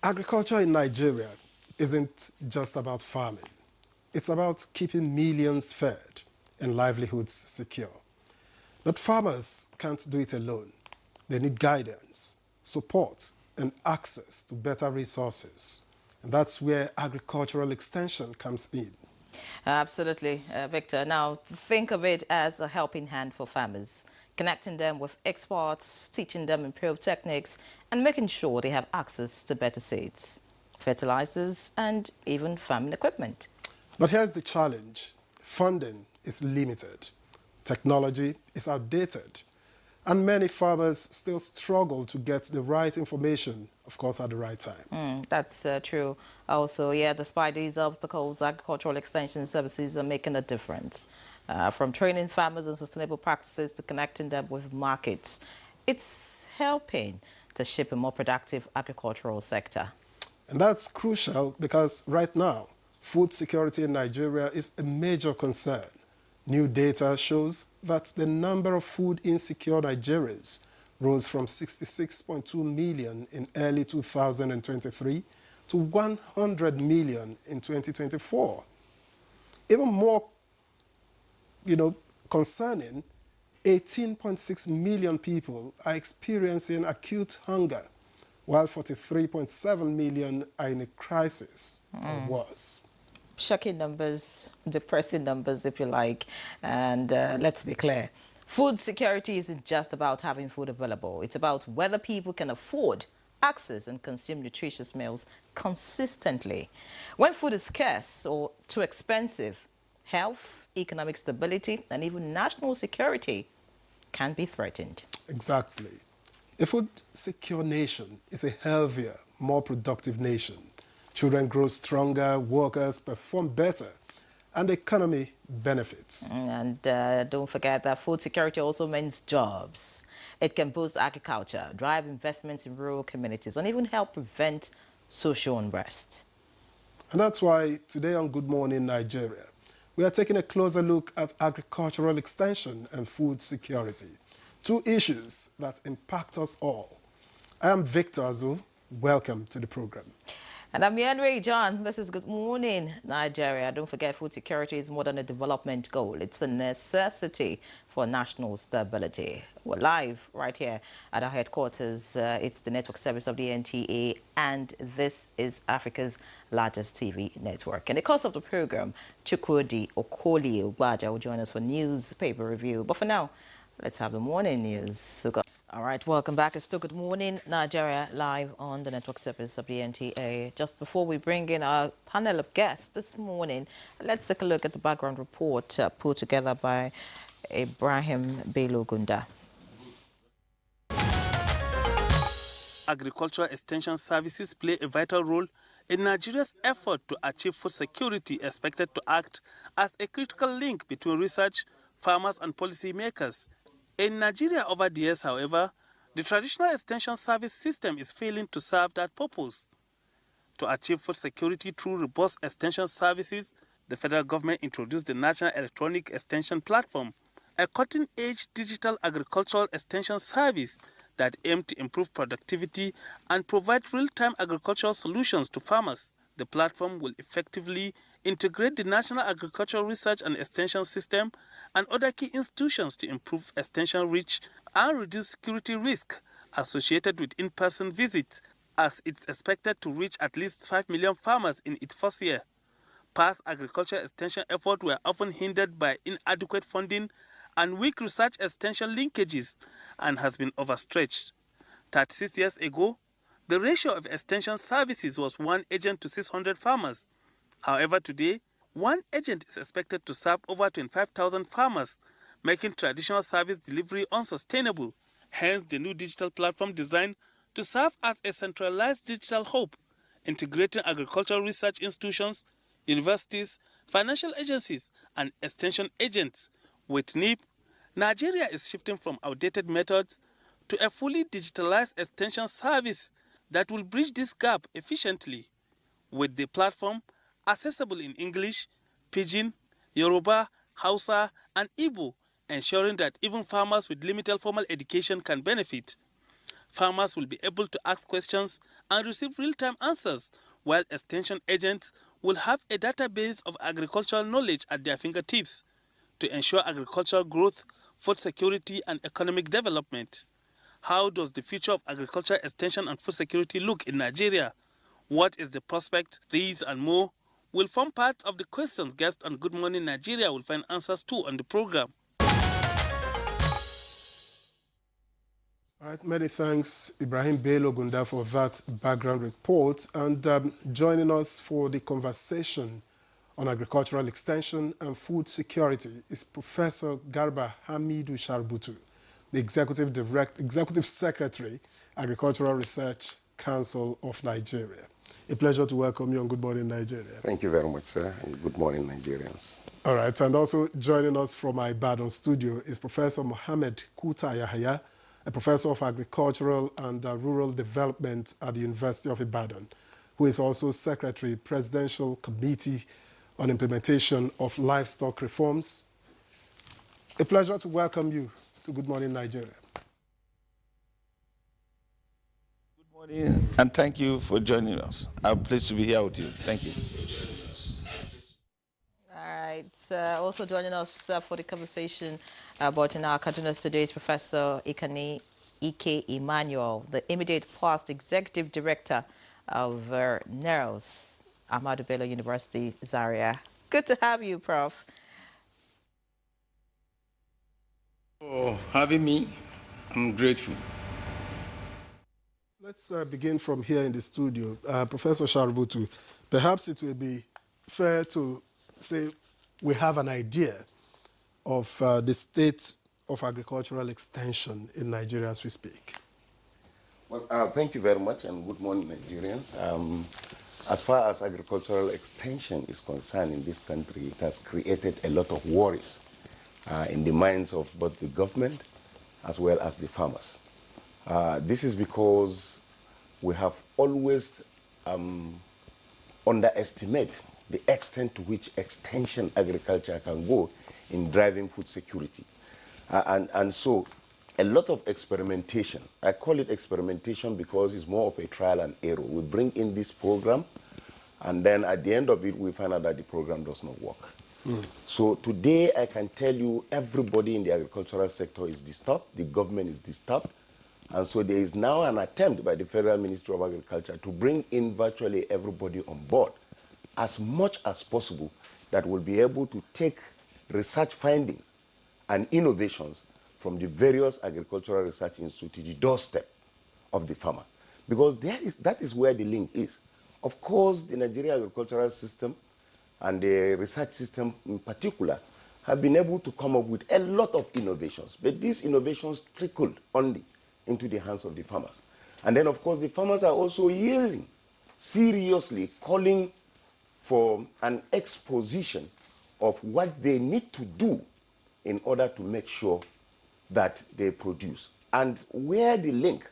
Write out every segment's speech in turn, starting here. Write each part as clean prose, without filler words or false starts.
Agriculture in Nigeria isn't just about farming. It's about keeping millions fed and livelihoods secure. But farmers can't do it alone. They need guidance, support, and access to better resources. And that's where agricultural extension comes in. Absolutely, Victor. Now, think of it as a helping hand for farmers, connecting them with experts, teaching them improved techniques, and making sure they have access to better seeds, fertilizers, and even farming equipment. But here's the challenge. Funding is limited. Technology is outdated. And many farmers still struggle to get the right information, of course, at the right time. That's true. Also, yeah, despite these obstacles, agricultural extension services are making a difference. From training farmers in sustainable practices to connecting them with markets, it's helping to shape a more productive agricultural sector. And that's crucial because right now, food security in Nigeria is a major concern. New data shows that the number of food insecure Nigerians rose from 66.2 million in early 2023 to 100 million in 2024. Even more, concerning, 18.6 million people are experiencing acute hunger, while 43.7 million are in a crisis or worse. Shocking numbers, depressing numbers, if you like. And let's be clear, food security isn't just about having food available. It's about whether people can afford, access, and consume nutritious meals consistently. When food is scarce or too expensive, health, economic stability, and even national security can be threatened. Exactly. A food-secure nation is a healthier, more productive nation. Children grow stronger, workers perform better, and the economy benefits. And don't forget that food security also means jobs. It can boost agriculture, drive investments in rural communities, and even help prevent social unrest. And that's why today on Good Morning Nigeria, we are taking a closer look at agricultural extension and food security, two issues that impact us all. I am Victor Azu. Welcome to the program. And I'm Henry John. This is Good Morning Nigeria. Don't forget, food security is more than a development goal. It's a necessity for national stability. We're live right here at our headquarters. It's the network service of the NTA, and this is Africa's largest TV network. In the course of the program, Chukwudi Okoli Ubaja will join us for newspaper review. But for now, let's have the morning news. All right, welcome back. It's still Good Morning Nigeria, live on the network service of the NTA. Just before we bring in our panel of guests this morning, let's take a look at the background report put together by Ibrahim Bello Gunda. Agricultural extension services play a vital role in Nigeria's effort to achieve food security, expected to act as a critical link between research, farmers and policymakers. In Nigeria over the years, however, the traditional extension service system is failing to serve that purpose. To achieve food security through robust extension services, the federal government introduced the National Electronic Extension Platform, a cutting-edge digital agricultural extension service that aimed to improve productivity and provide real-time agricultural solutions to farmers. The platform will effectively integrate the National Agricultural Research and Extension System and other key institutions to improve extension reach and reduce security risk associated with in-person visits, as it's expected to reach at least 5 million farmers in its first year. Past agriculture extension efforts were often hindered by inadequate funding and weak research extension linkages and has been overstretched. 36 years ago, the ratio of extension services was 1 agent to 600 farmers. However, today, 1 agent is expected to serve over 25,000 farmers, making traditional service delivery unsustainable. Hence, the new digital platform designed to serve as a centralized digital hub, integrating agricultural research institutions, universities, financial agencies, and extension agents. With NIP, Nigeria is shifting from outdated methods to a fully digitalized extension service that will bridge this gap efficiently. With the platform accessible in English, Pidgin, Yoruba, Hausa, and Igbo, ensuring that even farmers with limited formal education can benefit. Farmers will be able to ask questions and receive real-time answers, while extension agents will have a database of agricultural knowledge at their fingertips to ensure agricultural growth, food security, and economic development. How does the future of agriculture extension and food security look in Nigeria? What is the prospect? These and more will form part of the questions guests on Good Morning Nigeria will find answers to on the program. All right, many thanks, Ibrahim Bello Gunda, for that background report. And joining us for the conversation on agricultural extension and food security is Professor Garba Hamidu Sharbutu, the Executive Secretary, Agricultural Research Council of Nigeria. A pleasure to welcome you on Good Morning Nigeria. Thank you very much, sir, and good morning, Nigerians. All right, and also joining us from my Ibadan studio is Professor Mohammed Kuta Yahya, a professor of agricultural and rural development at the University of Ibadan, who is also Secretary, Presidential Committee on Implementation of Livestock Reforms. A pleasure to welcome you to Good Morning Nigeria. Good morning, and thank you for joining us. I'm pleased to be here with you. Thank you. All right. Also joining us for the conversation about in our Kaduna today is Professor Ike Emmanuel, the immediate past Executive Director of NEROS, Ahmadu Bello University, Zaria. Good to have you, Prof. For having me. I'm grateful. Let's begin from here in the studio. Professor Sharbutu, perhaps it will be fair to say we have an idea of the state of agricultural extension in Nigeria as we speak. Well, thank you very much, and good morning, Nigerians. As far as agricultural extension is concerned in this country, it has created a lot of worries in the minds of both the government as well as the farmers. This is because we have always underestimated the extent to which extension agriculture can go in driving food security. And so a lot of experimentation, I call it experimentation because it's more of a trial and error. We bring in this program, and then at the end of it, we find out that the program does not work. So today, I can tell you everybody in the agricultural sector is disturbed, the government is disturbed, and so there is now an attempt by the Federal Ministry of Agriculture to bring in virtually everybody on board as much as possible that will be able to take research findings and innovations from the various agricultural research institutes to the doorstep of the farmer. Because that is where the link is. Of course, the Nigerian agricultural system and the research system in particular have been able to come up with a lot of innovations. But these innovations trickled only into the hands of the farmers. And then, of course, the farmers are also yielding, seriously calling for an exposition of what they need to do in order to make sure that they produce. And where the link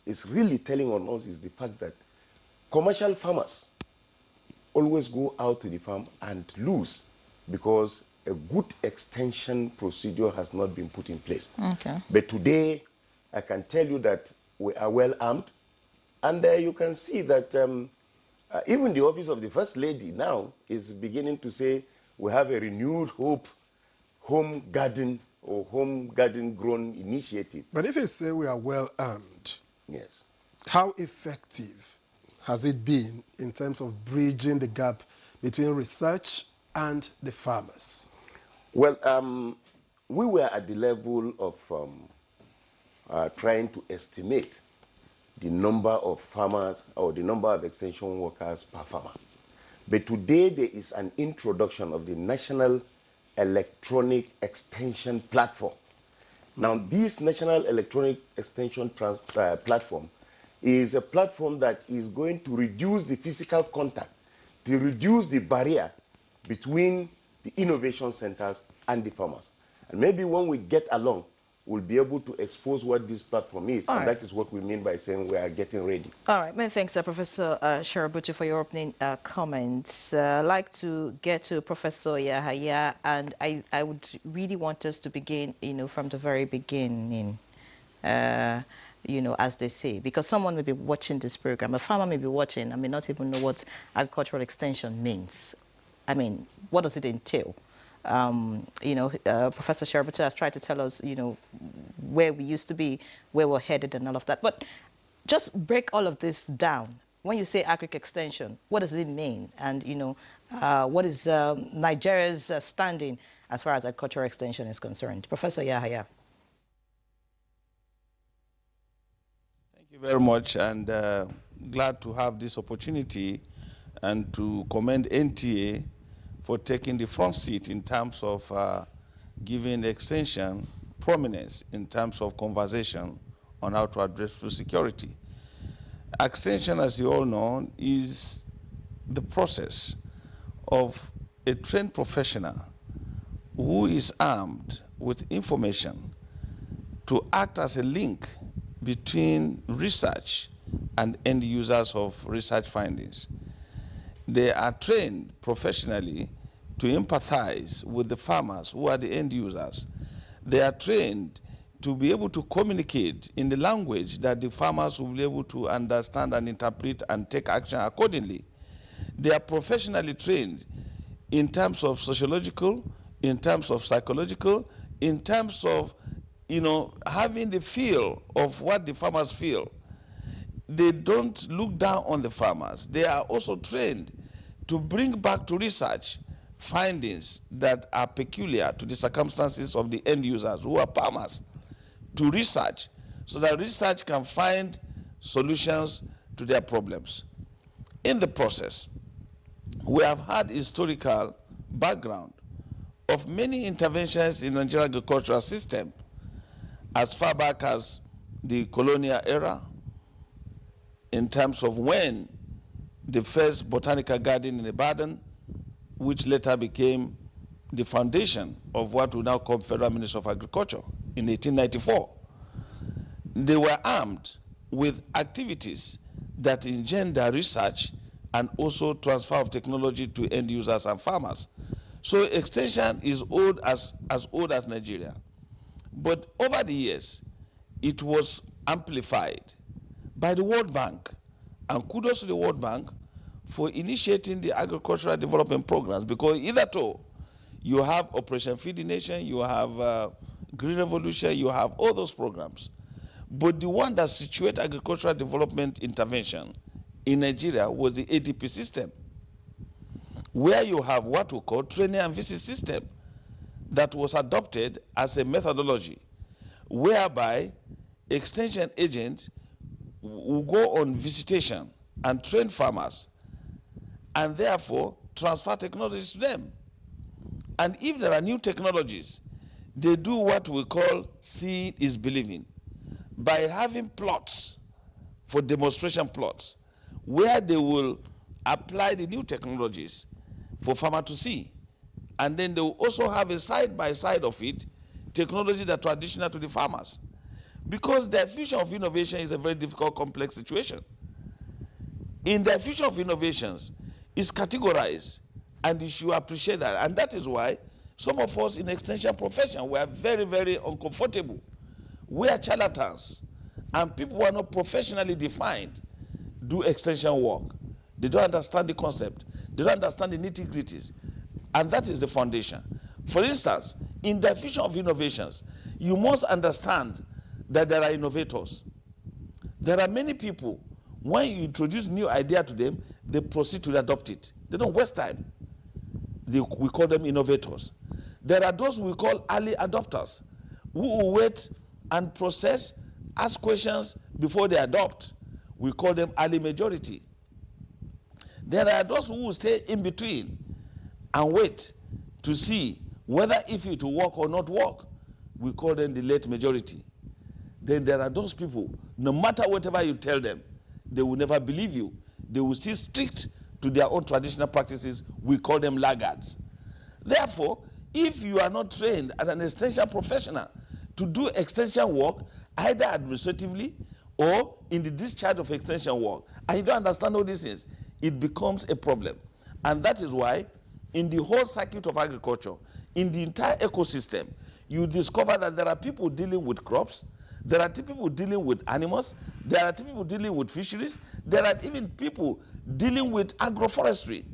is really telling on us is the fact that commercial farmers always go out to the farm and lose because a good extension procedure has not been put in place. Okay. But today, I can tell you that we are well armed, and you can see that even the office of the First Lady now is beginning to say we have a renewed hope, home garden or home garden grown initiative. But if you say we are well armed, Yes. how effective has it been in terms of bridging the gap between research and the farmers? Well, we were at the level of trying to estimate the number of farmers or the number of extension workers per farmer. But today there is an introduction of the National Electronic Extension Platform. Now, this National Electronic Extension Platform is a platform that is going to reduce the physical contact, to reduce the barrier between the innovation centers and the farmers. And maybe when we get along, we'll be able to expose what this platform is. All and right. that is what we mean by saying we are getting ready. All right. Many thanks, Professor Sharbutu, for your opening comments. I'd like to get to Professor Yahya, and I would really want us to begin, from the very beginning. as they say? Because someone may be watching this program, a farmer may be watching and may not even know what agricultural extension means. I mean, what does it entail? Professor Sherberto has tried to tell us, where we used to be, where we're headed and all of that. But just break all of this down. When you say Agric extension, what does it mean? And, what is Nigeria's standing as far as agricultural extension is concerned? Professor Yahaya. Thank you very much, and glad to have this opportunity and to commend NTA for taking the front seat in terms of giving extension prominence in terms of conversation on how to address food security. Extension, as you all know, is the process of a trained professional who is armed with information to act as a link between research and end users of research findings. They are trained professionally to empathize with the farmers who are the end users. They are trained to be able to communicate in the language that the farmers will be able to understand and interpret and take action accordingly. They are professionally trained in terms of sociological, in terms of psychological, in terms of, having the feel of what the farmers feel. They don't look down on the farmers. They are also trained to bring back to research findings that are peculiar to the circumstances of the end users who are farmers, to research, so that research can find solutions to their problems. In the process, we have had historical background of many interventions in the Nigerian agricultural system as far back as the colonial era, in terms of when the first botanical garden in Ibadan, which later became the foundation of what we now call Federal Ministry of Agriculture in 1894. They were armed with activities that engender research and also transfer of technology to end users and farmers. So extension is as old as Nigeria. But over the years, it was amplified by the World Bank. And kudos to the World Bank for initiating the agricultural development programs, because hitherto you have Operation Feed the Nation, you have Green Revolution, you have all those programs. But the one that situated agricultural development intervention in Nigeria was the ADP system, where you have what we call training and visit system that was adopted as a methodology, whereby extension agents will go on visitation and train farmers and therefore transfer technologies to them. And if there are new technologies, they do what we call seeing is believing, by having plots for demonstration plots, where they will apply the new technologies for farmers to see. And then they will also have a side-by-side of it, technology that are traditional to the farmers. Because the future of innovation is a very difficult, complex situation. In the future of innovations, is categorized, and you should appreciate that. And that is why some of us in extension profession were very, very uncomfortable. We are charlatans, and people who are not professionally defined do extension work. They don't understand the concept. They don't understand the nitty-gritties. And that is the foundation. For instance, in the future of innovations, you must understand that there are innovators. There are many people, when you introduce new idea to them, they proceed to adopt it. They don't waste time. We call them innovators. There are those we call early adopters, who will wait and process, ask questions before they adopt. We call them early majority. There are those who will stay in between and wait to see whether if it will work or not work. We call them the late majority. Then there are those people, no matter whatever you tell them, they will never believe you. They will still strict to their own traditional practices. We call them laggards. Therefore, if you are not trained as an extension professional to do extension work, either administratively or in the discharge of extension work, and you don't understand all these things, it becomes a problem. And that is why in the whole circuit of agriculture, in the entire ecosystem, you discover that there are people dealing with crops, There are people dealing with animals. There are people dealing with fisheries. There are even people dealing with agroforestry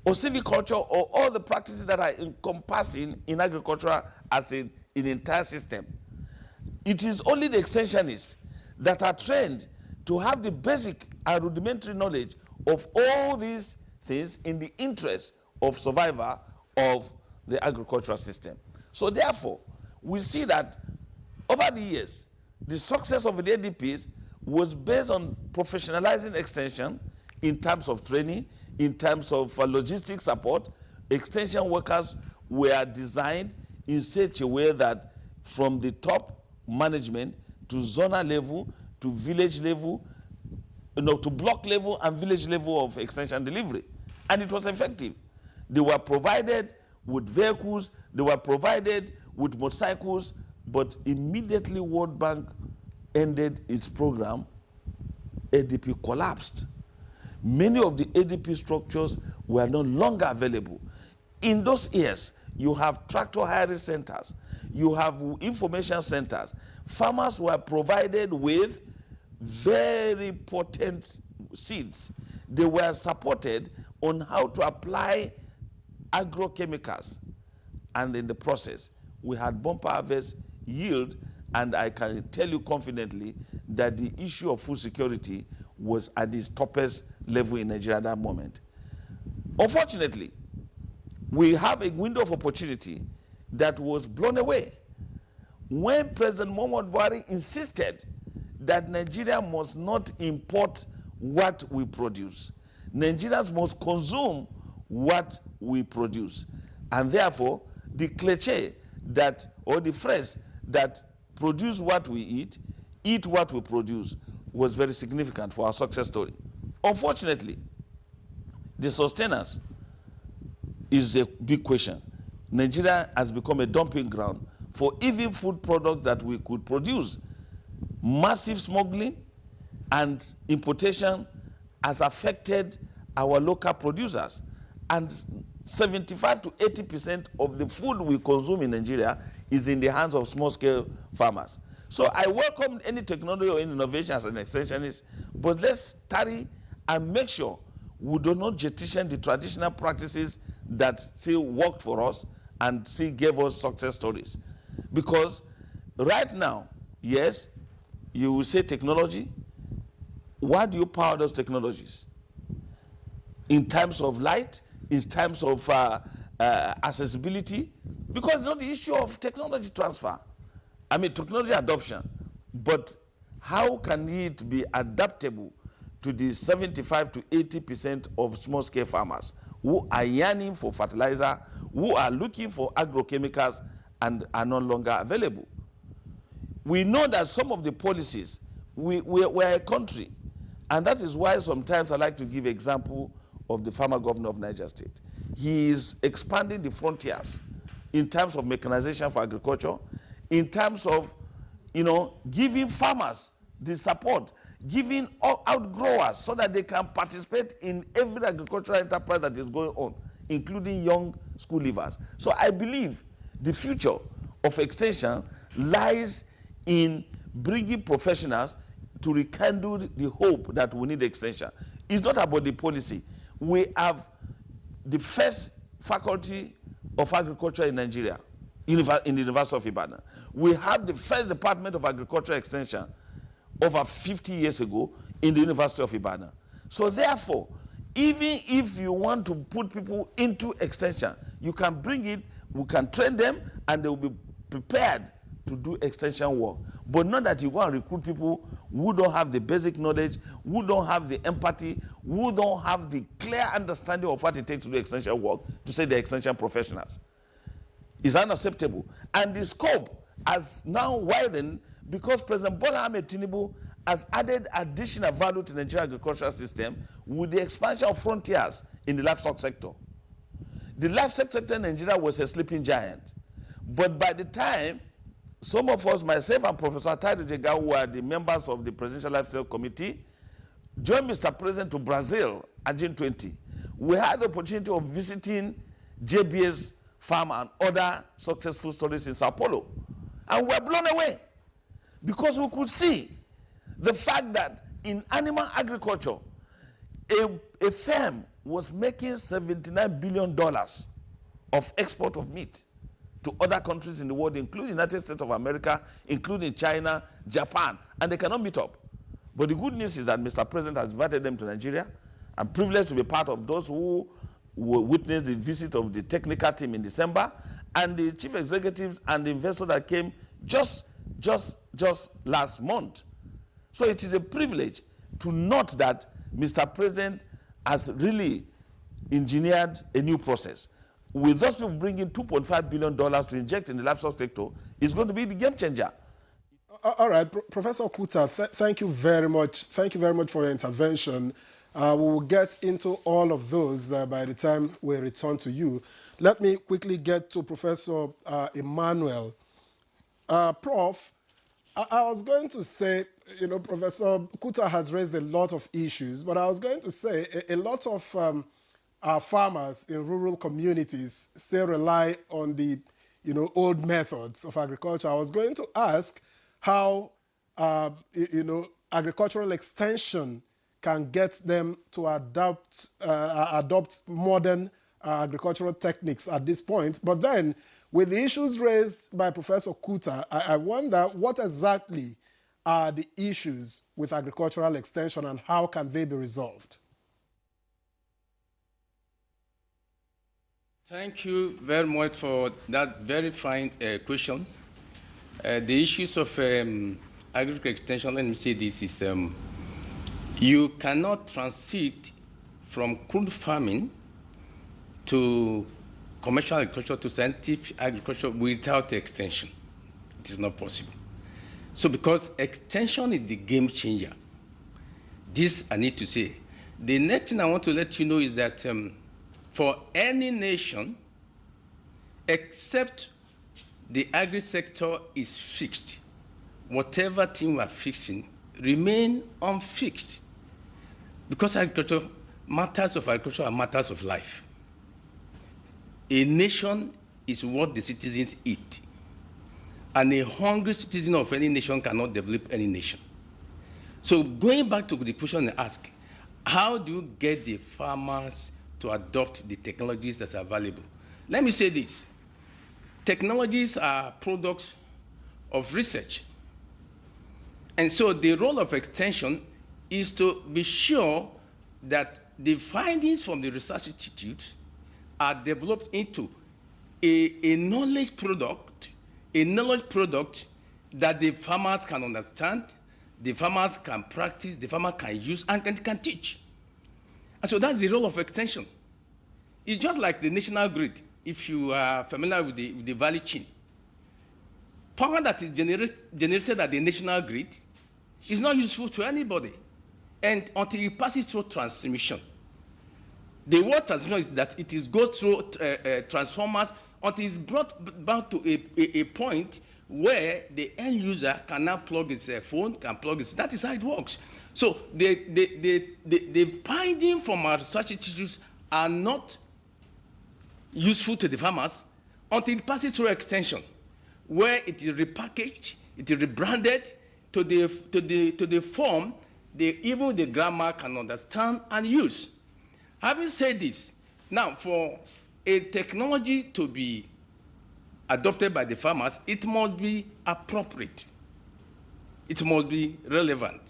or silviculture or all the practices that are encompassing in agriculture as an entire system. It is only the extensionists that are trained to have the basic and rudimentary knowledge of all these things in the interest of survival of the agricultural system. So therefore, we see that over the years, the success of the ADPs was based on professionalizing extension in terms of training, in terms of logistic support. Extension workers were designed in such a way that from the top management to zonal level, to village level, to block level and village level of extension delivery. And it was effective. They were provided with vehicles, they were provided with motorcycles, but immediately World Bank ended its program, ADP collapsed. Many of the ADP structures were no longer available. In those years, you have tractor hiring centers, you have information centers. Farmers were provided with very potent seeds. They were supported on how to apply agrochemicals. And in the process, we had bumper harvest yield, and I can tell you confidently that the issue of food security was at its toppest level in Nigeria at that moment. Unfortunately, we have a window of opportunity that was blown away when President Muhammad Buhari insisted that Nigeria must not import what we produce. Nigerians must consume what we produce. And therefore, the cliché that, or the phrase that produce what we eat what we produce, was very significant for our success story. Unfortunately, the sustenance is a big question. Nigeria has become a dumping ground for even food products that we could produce. Massive smuggling and importation has affected our local producers, and 75 to 80% of the food we consume in Nigeria is in the hands of small-scale farmers. So I welcome any technology or any innovation as an extensionist, but let's tarry and make sure we do not jettison the traditional practices that still worked for us and still gave us success stories. Because right now, yes, you will say technology. Why do you power those technologies? In terms of light, in terms of accessibility, because it's not the issue of technology transfer. I mean, technology adoption, but how can it be adaptable to the 75 to 80% of small-scale farmers who are yearning for fertilizer, who are looking for agrochemicals and are no longer available? We know that some of the policies, we're a country, and that is why sometimes I like to give example of the former governor of Niger State. He is expanding the frontiers in terms of mechanization for agriculture, in terms of, giving farmers the support, giving outgrowers so that they can participate in every agricultural enterprise that is going on, including young school leavers. So I believe the future of extension lies in bringing professionals to rekindle the hope that we need extension. It's not about the policy. We have the first faculty of agriculture in Nigeria, in the University of Ibadan. We have the first Department of Agricultural Extension over 50 years ago in the University of Ibadan. So therefore, even if you want to put people into extension, you can bring it, we can train them, and they will be prepared to do extension work. But not that you go and recruit people who don't have the basic knowledge, who don't have the empathy, who don't have the clear understanding of what it takes to do extension work, to say they're extension professionals. It's unacceptable. And the scope has now widened because President Bola Ahmed Tinubu has added additional value to the Nigerian agricultural system with the expansion of frontiers in the livestock sector. The livestock sector in Nigeria was a sleeping giant. But by the time some of us, myself and Professor Atairu Jega, who are the members of the Presidential Livestock Committee, joined Mr. President to Brazil at June 20. We had the opportunity of visiting JBS farm and other successful stories in Sao Paulo. And we were blown away. because we could see the fact that in animal agriculture, a firm was making $79 billion of export of meat to other countries in the world, including the United States of America, including China, Japan, and they cannot meet up. But the good news is that Mr. President has invited them to Nigeria. I'm privileged to be part of those who witnessed the visit of the technical team in December, and the chief executives and the investor that came just last month. So it is a privilege to note that Mr. President has really engineered a new process. With those people bringing $2.5 billion to inject in the livestock sector, it's going to be the game changer. All right, Professor Kuta, thank you very much. Thank you very much for your intervention. We will get into all of those by the time we return to you. Let me quickly get to Professor Emmanuel. Prof, I was going to say, you know, Professor Kuta has raised a lot of issues, but I was going to say a lot of our farmers in rural communities still rely on the, you know, old methods of agriculture. I was going to ask how, you know, agricultural extension can get them to adopt modern agricultural techniques at this point. But then, with the issues raised by Professor Kuta, I wonder what exactly are the issues with agricultural extension and how can they be resolved? Thank you very much for that very fine question. The issues of agricultural extension, let me say this, is you cannot transit from crude farming to commercial agriculture to scientific agriculture without extension. It is not possible. So because extension is the game changer, this I need to say. The next thing I want to let you know is that for any nation, except the agri sector is fixed, whatever thing we are fixing remain unfixed. Because agriculture, matters of agriculture are matters of life. A nation is what the citizens eat. And a hungry citizen of any nation cannot develop any nation. So going back to the question I asked, how do you get the farmers to adopt the technologies that are available? Let me say this. Technologies are products of research. And so the role of extension is to be sure that the findings from the research institute are developed into a knowledge product that the farmers can understand, the farmers can practice, the farmer can use, and can teach. And so that's the role of extension. It's just like the national grid, if you are familiar with the value chain. Power that is generated at the national grid is not useful to anybody, and until it passes through transmission. The word transmission is that it goes through transformers until it's brought back to a point where the end user can now plug his phone, can plug his. That is how it works. So the findings from our research institutes are not useful to the farmers until it passes through extension, where it is repackaged, it is rebranded to the form even the grammar can understand and use. Having said this, now for a technology to be adopted by the farmers, it must be appropriate. It must be relevant.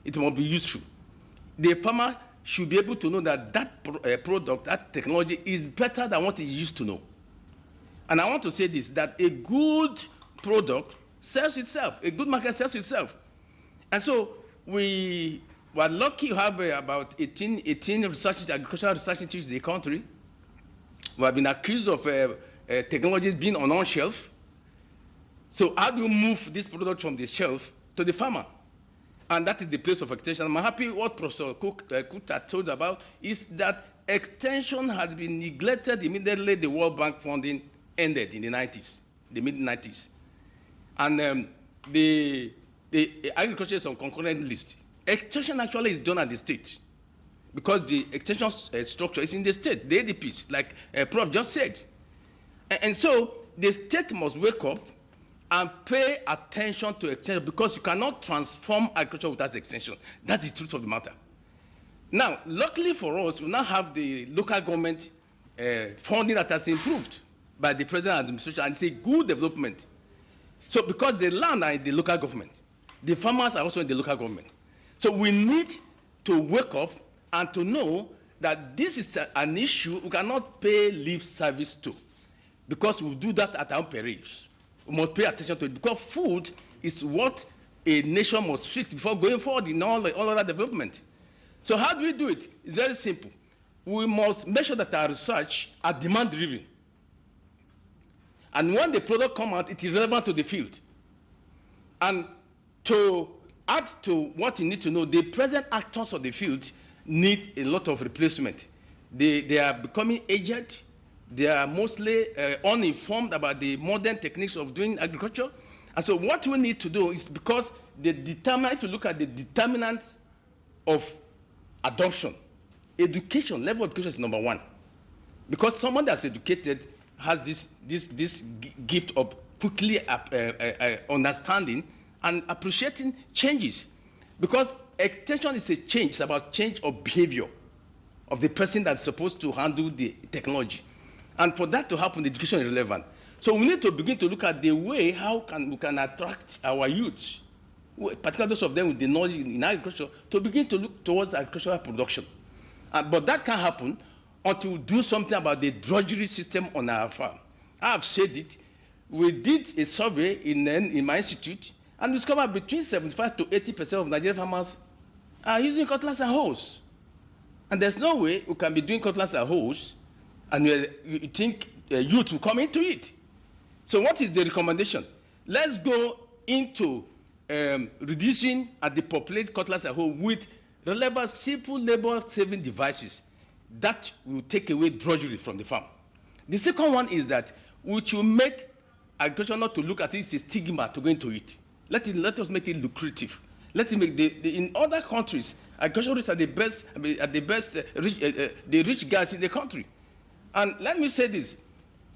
It must be useful. The farmer should be able to know that that product, that technology is better than what he used to know. And I want to say this, that a good product sells itself. A good market sells itself. And so we were lucky to have about 18 agricultural research institutes in the country. We have been accused of technologies being on shelf. So how do you move this product from the shelf to the farmer? And that is the place of extension. I'm happy what Professor Kuta told about is that extension has been neglected immediately the World Bank funding ended in the 90s, the mid-90s. And the agriculture is on concurrent list. Extension actually is done at the state because the extension structure is in the state, the ADPs, like Prof just said. And so the state must wake up and pay attention to extension, because you cannot transform agriculture without extension. That's the truth of the matter. Now, luckily for us, we now have the local government funding that has improved by the present administration, and it's a good development. So because the land are in the local government, the farmers are also in the local government. So we need to wake up and to know that this is an issue we cannot pay lip service to, because we do that at our own peril. We must pay attention to it, because food is what a nation must fix before going forward in all other development. So how do we do it? It's very simple. We must make sure that our research are demand-driven. And when the product comes out, it is relevant to the field. And to add to what you need to know, the present actors of the field need a lot of replacement. They are becoming aged. They are mostly uninformed about the modern techniques of doing agriculture. And so what we need to do is, because if you look at the determinants of adoption, education, level of education is number one. Because someone that's educated has this gift of quickly understanding and appreciating changes. Because extension is a change, it's about change of behavior of the person that's supposed to handle the technology. And for that to happen, education is relevant. So we need to begin to look at the way we can attract our youth, particularly those of them with the knowledge in agriculture, to begin to look towards agricultural production. But that can't happen until we do something about the drudgery system on our farm. I have said it. We did a survey in my institute and discovered between 75 to 80% of Nigerian farmers are using cutlass and hoes. And there's no way we can be doing cutlass and hoes and you think youth will come into it. So what is the recommendation? Let's go into reducing and depopulate cutlass and hoe with relevant simple labor-saving devices that will take away drudgery from the farm. The second one is that we should make agriculture not to look at it as a stigma to go into it. Let us make it lucrative. Let it make in other countries, agriculturists are the rich guys in the country. And let me say this,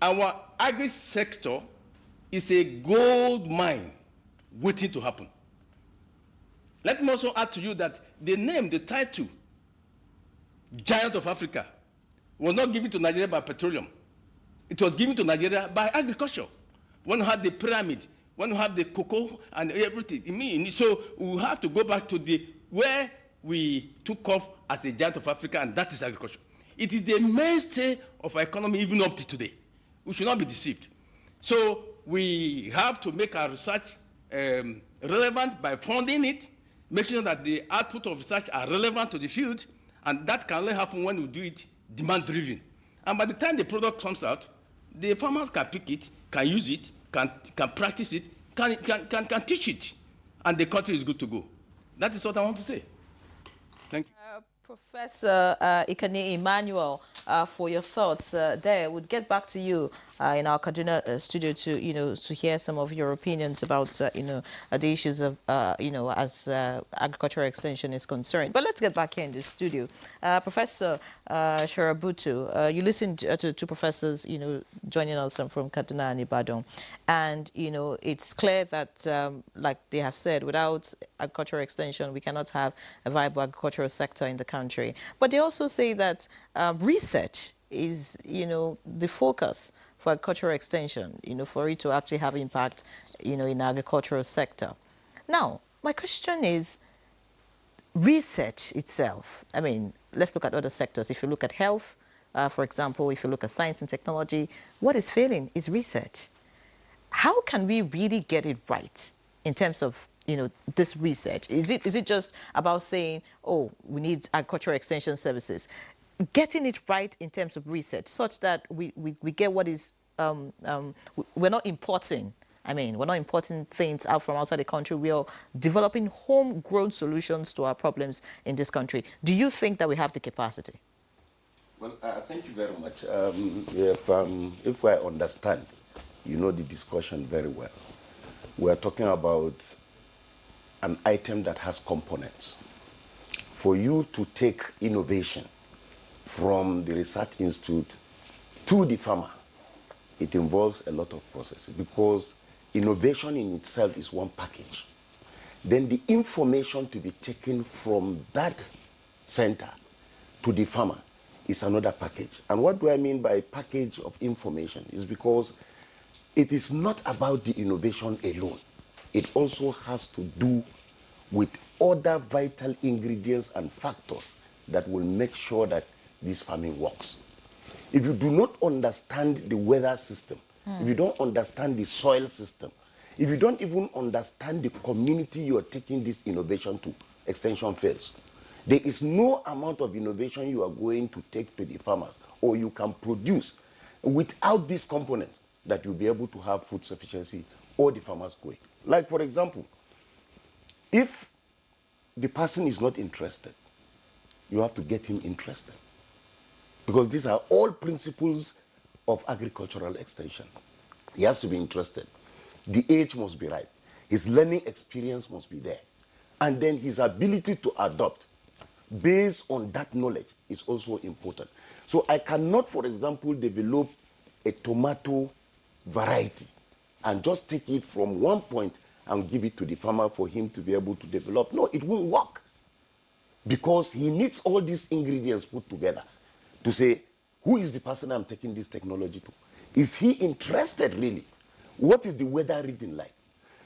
our agri sector is a gold mine waiting to happen. Let me also add to you that the title, Giant of Africa, was not given to Nigeria by petroleum. It was given to Nigeria by agriculture. When you have the pyramid, when you have the cocoa and everything, so we have to go back to where we took off as a giant of Africa, and that is agriculture. It is the mainstay of our economy even up to today. We should not be deceived. So we have to make our research relevant by funding it, making sure that the output of research are relevant to the field, and that can only happen when we do it demand-driven. And by the time the product comes out, the farmers can pick it, can use it, can practice it, can teach it, and the country is good to go. That is what I want to say. Thank you. Professor Ikane Emmanuel, for your thoughts there. We'll get back to you in our Kaduna studio to hear some of your opinions about the issues of as agricultural extension is concerned. But let's get back here in the studio. Professor Sharabutu, you listened to two professors joining us from Kaduna and Ibadan, and it's clear that like they have said, without agricultural extension we cannot have a viable agricultural sector in the country. But they also say that research is, the focus for agricultural extension, for it to actually have impact, in the agricultural sector. Now, my question is, research itself, I mean, let's look at other sectors. If you look at health, for example, if you look at science and technology, what is failing is research. How can we really get it right in terms of this research? Is it just about saying, oh, we need agricultural extension services? Getting it right in terms of research, such that we get what is, we're not importing. I mean, we're not importing things out from outside the country. We are developing homegrown solutions to our problems in this country. Do you think that we have the capacity? Well, thank you very much. If I understand, the discussion very well. We're talking about an item that has components. For you to take innovation from the research institute to the farmer, it involves a lot of processes, because innovation in itself is one package. Then the information to be taken from that center to the farmer is another package. And what do I mean by package of information? Is because it is not about the innovation alone. It also has to do with other vital ingredients and factors that will make sure that this farming works. If you do not understand the weather system, if you don't understand the soil system, if you don't even understand the community you are taking this innovation to, extension fails. There is no amount of innovation you are going to take to the farmers or you can produce without this component that you'll be able to have food sufficiency or the farmers growing. Like, for example, if the person is not interested, you have to get him interested. Because these are all principles of agricultural extension. He has to be interested. The age must be right. His learning experience must be there. And then his ability to adopt based on that knowledge is also important. So I cannot, for example, develop a tomato variety and just take it from one point and give it to the farmer for him to be able to develop. No, it won't work. Because he needs all these ingredients put together to say, who is the person I'm taking this technology to? Is he interested really? What is the weather reading like?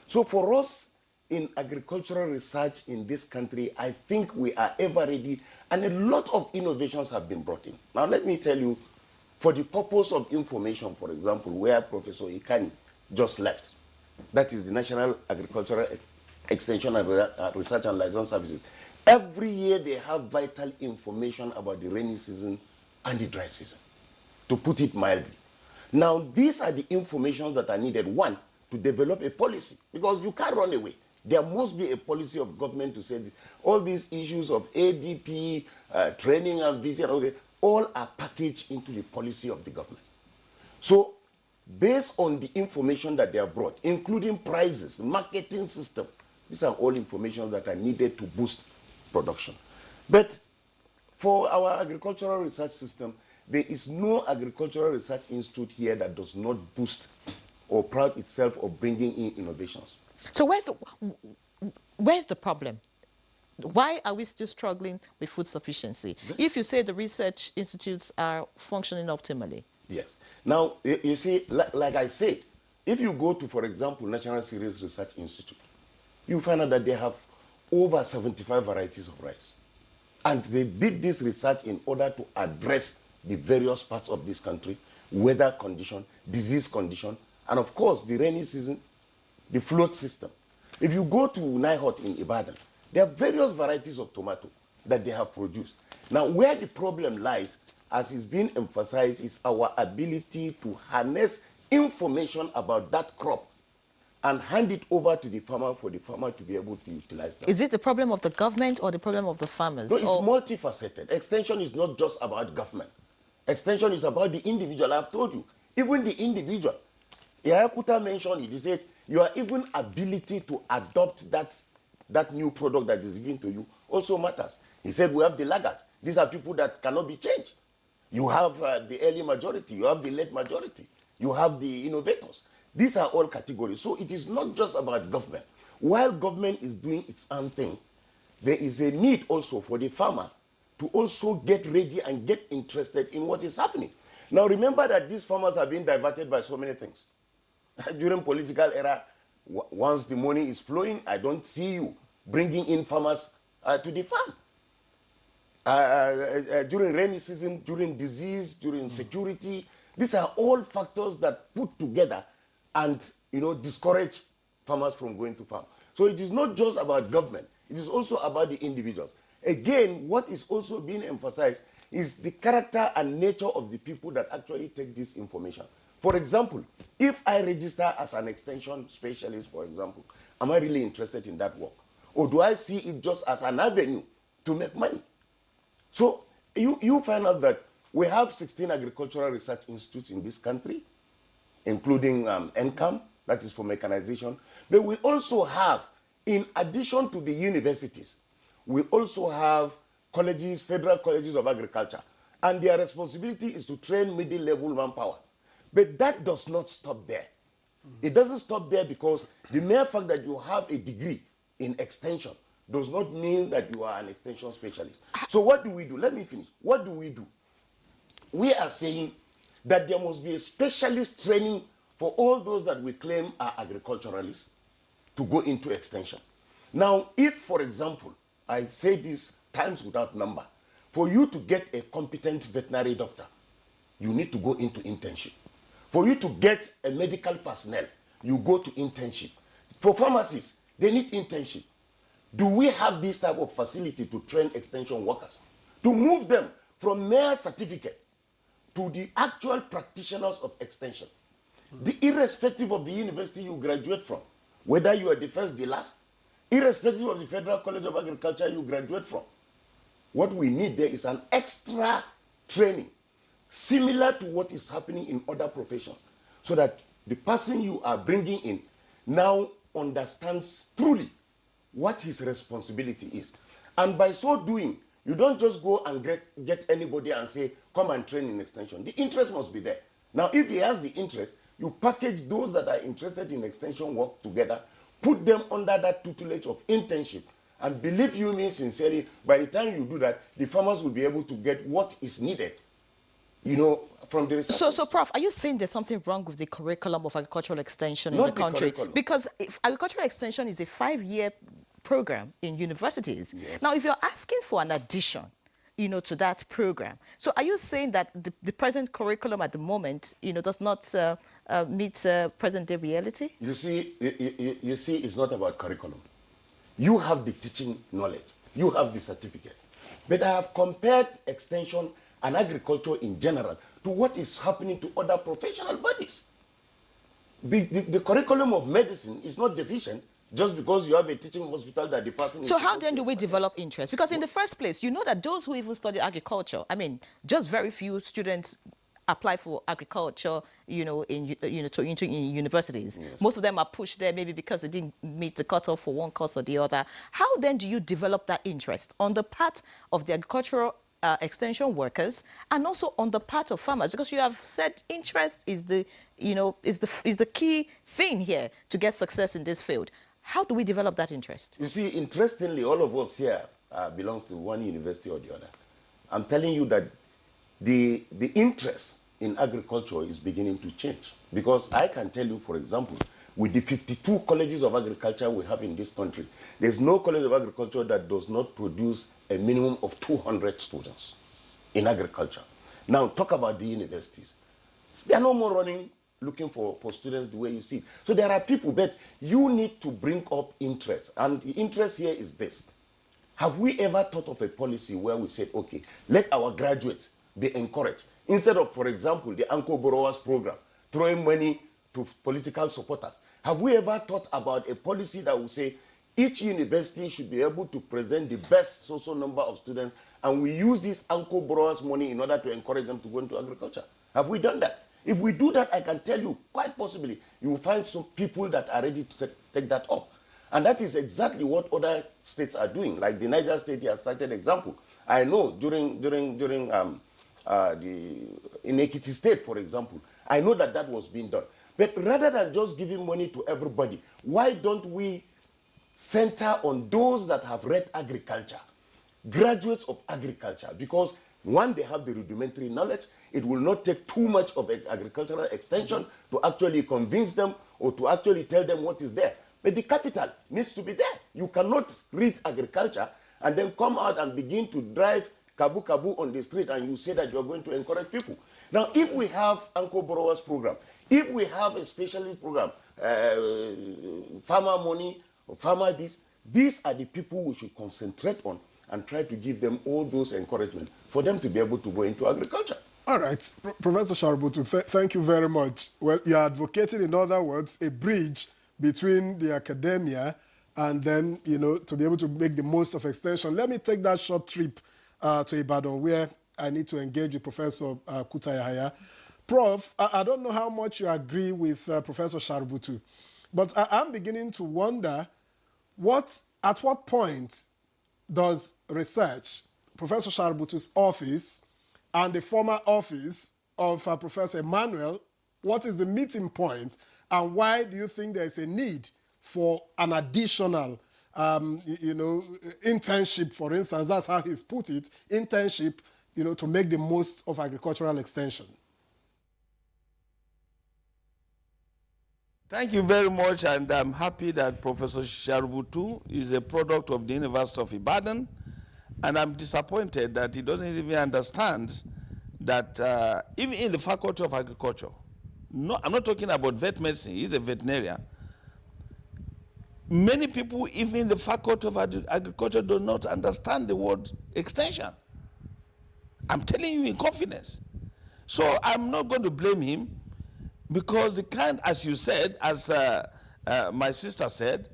So for us in agricultural research in this country, I think we are ever ready, and a lot of innovations have been brought in. Now let me tell you, for the purpose of information, for example, where Professor Ikani just left, that is the National Agricultural Extension and Research and Liaison Services. Every year they have vital information about the rainy season and the dry season, to put it mildly. Now, these are the information that are needed. One, to develop a policy, because you can't run away. There must be a policy of government to say this. All these issues of ADP, training and visit, all are packaged into the policy of the government. So, based on the information that they have brought, including prices, marketing system, these are all information that are needed to boost production. But for our agricultural research system, there is no agricultural research institute here that does not boost or proud itself of bringing in innovations. So where's the problem? Why are we still struggling with food sufficiency? If you say the research institutes are functioning optimally. Yes. Now, you see, like I said, if you go to, for example, National Cereals Research Institute, you find out that they have over 75 varieties of rice. And they did this research in order to address the various parts of this country, weather condition, disease condition, and of course, the rainy season, the flood system. If you go to Naihot in Ibadan, there are various varieties of tomato that they have produced. Now, where the problem lies, as is being emphasized, is our ability to harness information about that crop and hand it over to the farmer for the farmer to be able to utilize that. Is it the problem of the government or the problem of the farmers? No, it's multifaceted. Extension is not just about government. Extension is about the individual. I've told you, even the individual. Yakuta mentioned it. He said, your even ability to adopt that new product that is given to you also matters. He said, we have the laggards. These are people that cannot be changed. You have the early majority. You have the late majority. You have the innovators. These are all categories. So it is not just about government. While government is doing its own thing, there is a need also for the farmer to also get ready and get interested in what is happening. Now remember that these farmers are being diverted by so many things. During political era, once the money is flowing, I don't see you bringing in farmers to the farm. During rainy season, during disease, during security, these are all factors that put together and discourage farmers from going to farm. So it is not just about government, it is also about the individuals. Again, what is also being emphasized is the character and nature of the people that actually take this information. For example, if I register as an extension specialist, for example, am I really interested in that work? Or do I see it just as an avenue to make money? So you find out that we have 16 agricultural research institutes in this country, including NCAM, that is for mechanization. But we also have, in addition to the universities, we also have colleges, federal colleges of agriculture. And their responsibility is to train middle-level manpower. But that does not stop there. It doesn't stop there, because the mere fact that you have a degree in extension does not mean that you are an extension specialist. So what do we do? Let me finish. What do we do? We are saying that there must be a specialist training for all those that we claim are agriculturalists to go into extension. Now, if, for example, I say this times without number, for you to get a competent veterinary doctor, you need to go into internship. For you to get a medical personnel, you go to internship. For pharmacists, they need internship. Do we have this type of facility to train extension workers? To move them from mere certificate to the actual practitioners of extension. Irrespective of the university you graduate from, whether you are the first, the last, irrespective of the Federal College of Agriculture you graduate from, what we need there is an extra training similar to what is happening in other professions, so that the person you are bringing in now understands truly what his responsibility is. And by so doing, you don't just go and get anybody and say, come and train in extension. The interest must be there. Now, if he has the interest, you package those that are interested in extension work together, put them under that tutelage of internship, and believe you me sincerely, by the time you do that, the farmers will be able to get what is needed, from the research. So, Prof, are you saying there's something wrong with the curriculum of agricultural extension in the country? Because if agricultural extension is a 5-year program in universities. Yes. Now, if you're asking for an addition, to that program, so are you saying that the present curriculum at the moment, does not meet present-day reality? You see, it's not about curriculum. You have the teaching knowledge. You have the certificate. But I have compared extension and agriculture in general to what is happening to other professional bodies. The curriculum of medicine is not deficient just because you have a teaching hospital that the person... So how then do we develop interest? Because in the first place, you know that those who even study agriculture, just very few students apply for agriculture, in universities. Yes. Most of them are pushed there maybe because they didn't meet the cutoff for one course or the other. How then do you develop that interest on the part of the agricultural extension workers and also on the part of farmers? Because you have said interest is the key thing here to get success in this field. How do we develop that interest? You see, interestingly, all of us here belongs to one university or the other. I'm telling you that the interest in agriculture is beginning to change. Because I can tell you, for example, with the 52 colleges of agriculture we have in this country, there's no college of agriculture that does not produce a minimum of 200 students in agriculture. Now, talk about the universities. They are no more running looking for students the way you see. So there are people, but you need to bring up interest. And the interest here is this. Have we ever thought of a policy where we said, okay, let our graduates be encouraged? Instead of, for example, the Anko Borrowers Program, throwing money to political supporters. Have we ever thought about a policy that will say each university should be able to present the best social number of students, and we use this Anko Borrowers money in order to encourage them to go into agriculture? Have we done that? If we do that, I can tell you, quite possibly, you will find some people that are ready to take that up. And that is exactly what other states are doing. Like the Niger State, you have cited example. I know in Ekiti State, for example, I know that was being done. But rather than just giving money to everybody, why don't we center on those that have read agriculture, graduates of agriculture? Because one, they have the rudimentary knowledge. It will not take too much of an agricultural extension to actually convince them or to actually tell them what is there. But the capital needs to be there. You cannot read agriculture and then come out and begin to drive kabu on the street and you say that you're going to encourage people. Now, if we have Anko Borrowers Program, if we have a specialist program, farmer money, or farmer this, these are the people we should concentrate on and try to give them all those encouragement for them to be able to go into agriculture. All right. Professor Sharubutu, thank you very much. Well, you're advocating, in other words, a bridge between the academia and then, to be able to make the most of extension. Let me take that short trip to Ibadan, where I need to engage with Professor Kutayahaya. Prof, I don't know how much you agree with Professor Sharubutu, but I'm beginning to wonder at what point does research, Professor Sharubutu's office, and the former office of Professor Emmanuel, what is the meeting point And why do you think there is a need for an additional internship, for instance? That's how he's put it, internship, to make the most of agricultural extension. Thank you very much, and I'm happy that Professor Sharubutu is a product of the University of Ibadan, and I'm disappointed that he doesn't even understand that even in the Faculty of Agriculture, no, I'm not talking about vet medicine, he's a veterinarian. Many people, even in the Faculty of Agriculture, do not understand the word extension. I'm telling you in confidence. So I'm not going to blame him, because the kind, as you said, as my sister said,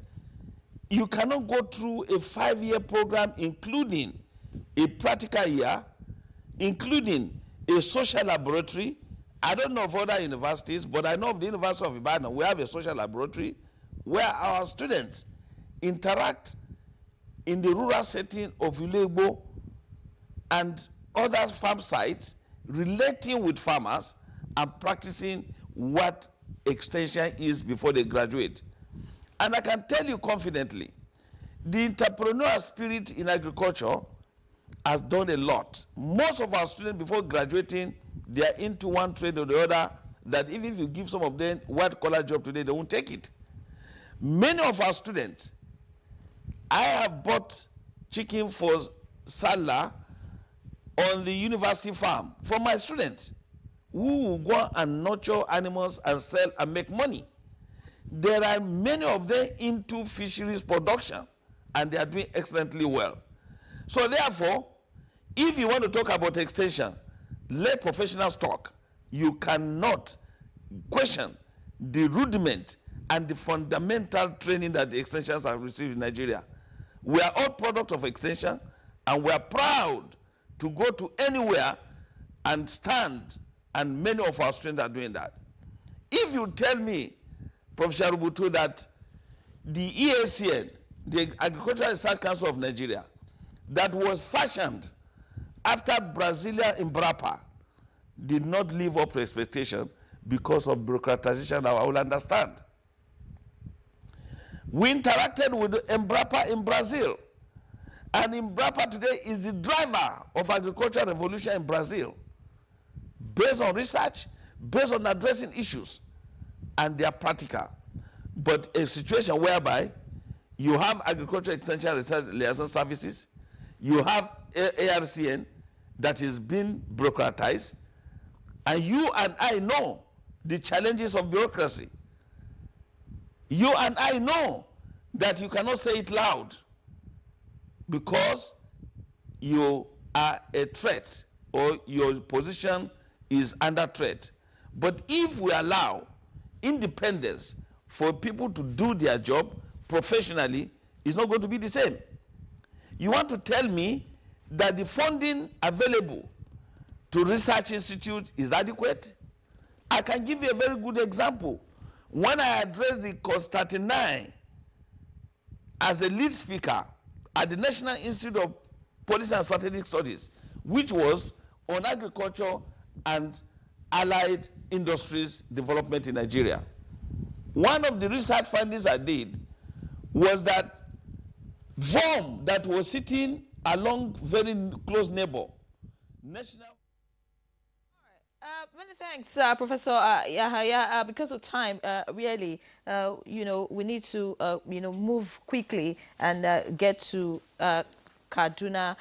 you cannot go through a 5-year program, including a practical year, including a social laboratory. I don't know of other universities, but I know of the University of Ibadan, we have a social laboratory where our students interact in the rural setting of Ilegbo and other farm sites, relating with farmers and practicing what extension is before they graduate. And I can tell you confidently, the entrepreneurial spirit in agriculture has done a lot. Most of our students, before graduating, they are into one trade or the other, that even if you give some of them white-collar job today, they won't take it. Many of our students, I have bought chicken for Salah on the university farm for my students, who will go and nurture animals and sell and make money. There are many of them into fisheries production, and they are doing excellently well. So therefore, if you want to talk about extension, let professionals talk. You cannot question the rudiment and the fundamental training that the extensions have received in Nigeria. We are all product of extension, and we are proud to go to anywhere and stand, and many of our students are doing that. If you tell me, Professor Rubutu, that the EACN, the Agricultural Research Council of Nigeria, that was fashioned after Brasilia Embrapa, did not live up to expectation because of bureaucratization, I will understand. We interacted with Embrapa in Brazil, and Embrapa today is the driver of agricultural revolution in Brazil, based on research, based on addressing issues, and they are practical. But a situation whereby you have Agricultural Extension Research Liaison Services, you have ARCN that is being bureaucratized, and you and I know the challenges of bureaucracy. You and I know that you cannot say it loud because you are a threat, or your position is under threat. But if we allow independence for people to do their job professionally, it's not going to be the same. You want to tell me that the funding available to research institutes is adequate? I can give you a very good example. When I addressed the COS 39 as a lead speaker at the National Institute of Policy and Strategic Studies, which was on agriculture and allied industries development in Nigeria, one of the research findings I did was that worm that was sitting along very close neighbor, national. Many thanks, Professor Yahaya. Because of time, really, we need to, move quickly and get to Kaduna,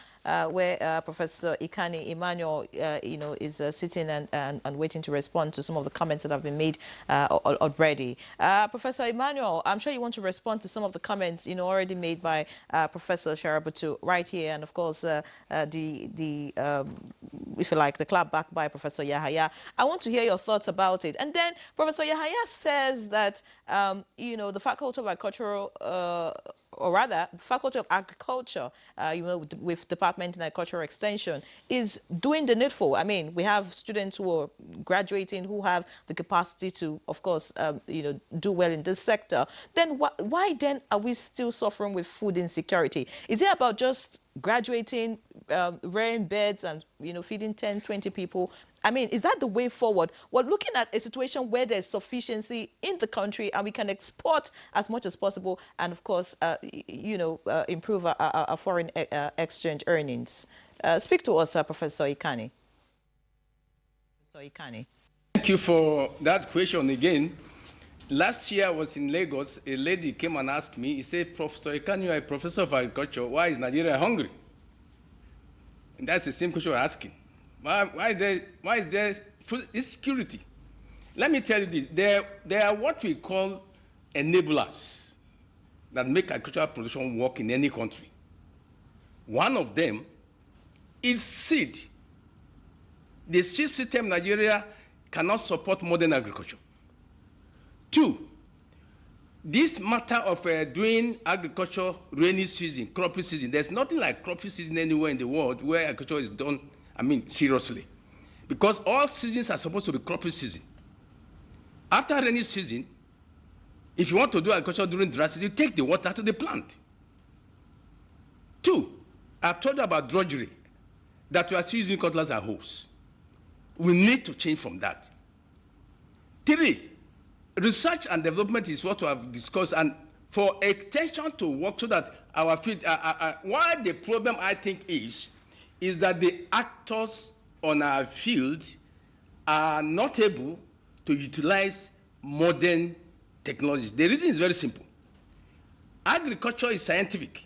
where Professor Ikani Emmanuel, is sitting and waiting to respond to some of the comments that have been made already. Professor Emmanuel, I'm sure you want to respond to some of the comments, already made by Professor Sharabutu right here, and of course, if you like, the clap back by Professor Yahaya. I want to hear your thoughts about it. And then Professor Yahaya says that, the Faculty of Agricultural, or rather, Faculty of Agriculture, with Department in Agricultural Extension, is doing the needful. I mean, we have students who are graduating who have the capacity to, of course, do well in this sector. Then why then are we still suffering with food insecurity? Is it about just graduating, rearing birds and, feeding 10, 20 people. I mean, is that the way forward? We're looking at a situation where there's sufficiency in the country and we can export as much as possible and, of course, improve our foreign exchange earnings. Speak to us, Professor Ikani. Thank you for that question again. Last year I was in Lagos. A lady came and asked me, he said, Professor Ikani, you are a professor of agriculture. Why is Nigeria hungry? And that's the same question we're asking. Why is there food insecurity? Let me tell you this. There are what we call enablers that make agricultural production work in any country. One of them is seed. The seed system in Nigeria cannot support modern agriculture. 2, this matter of doing agriculture rainy season, cropping season, there's nothing like cropping season anywhere in the world where agriculture is done, seriously. Because all seasons are supposed to be cropping season. After rainy season, if you want to do agriculture during dry season, you take the water to the plant. 2, I've told you about drudgery, that we are still using cutlass and hoes. We need to change from that. 3, research and development is what we have discussed, and for extension to work so that our field, why the problem I think is that the actors on our field are not able to utilize modern technology. The reason is very simple. Agriculture is scientific.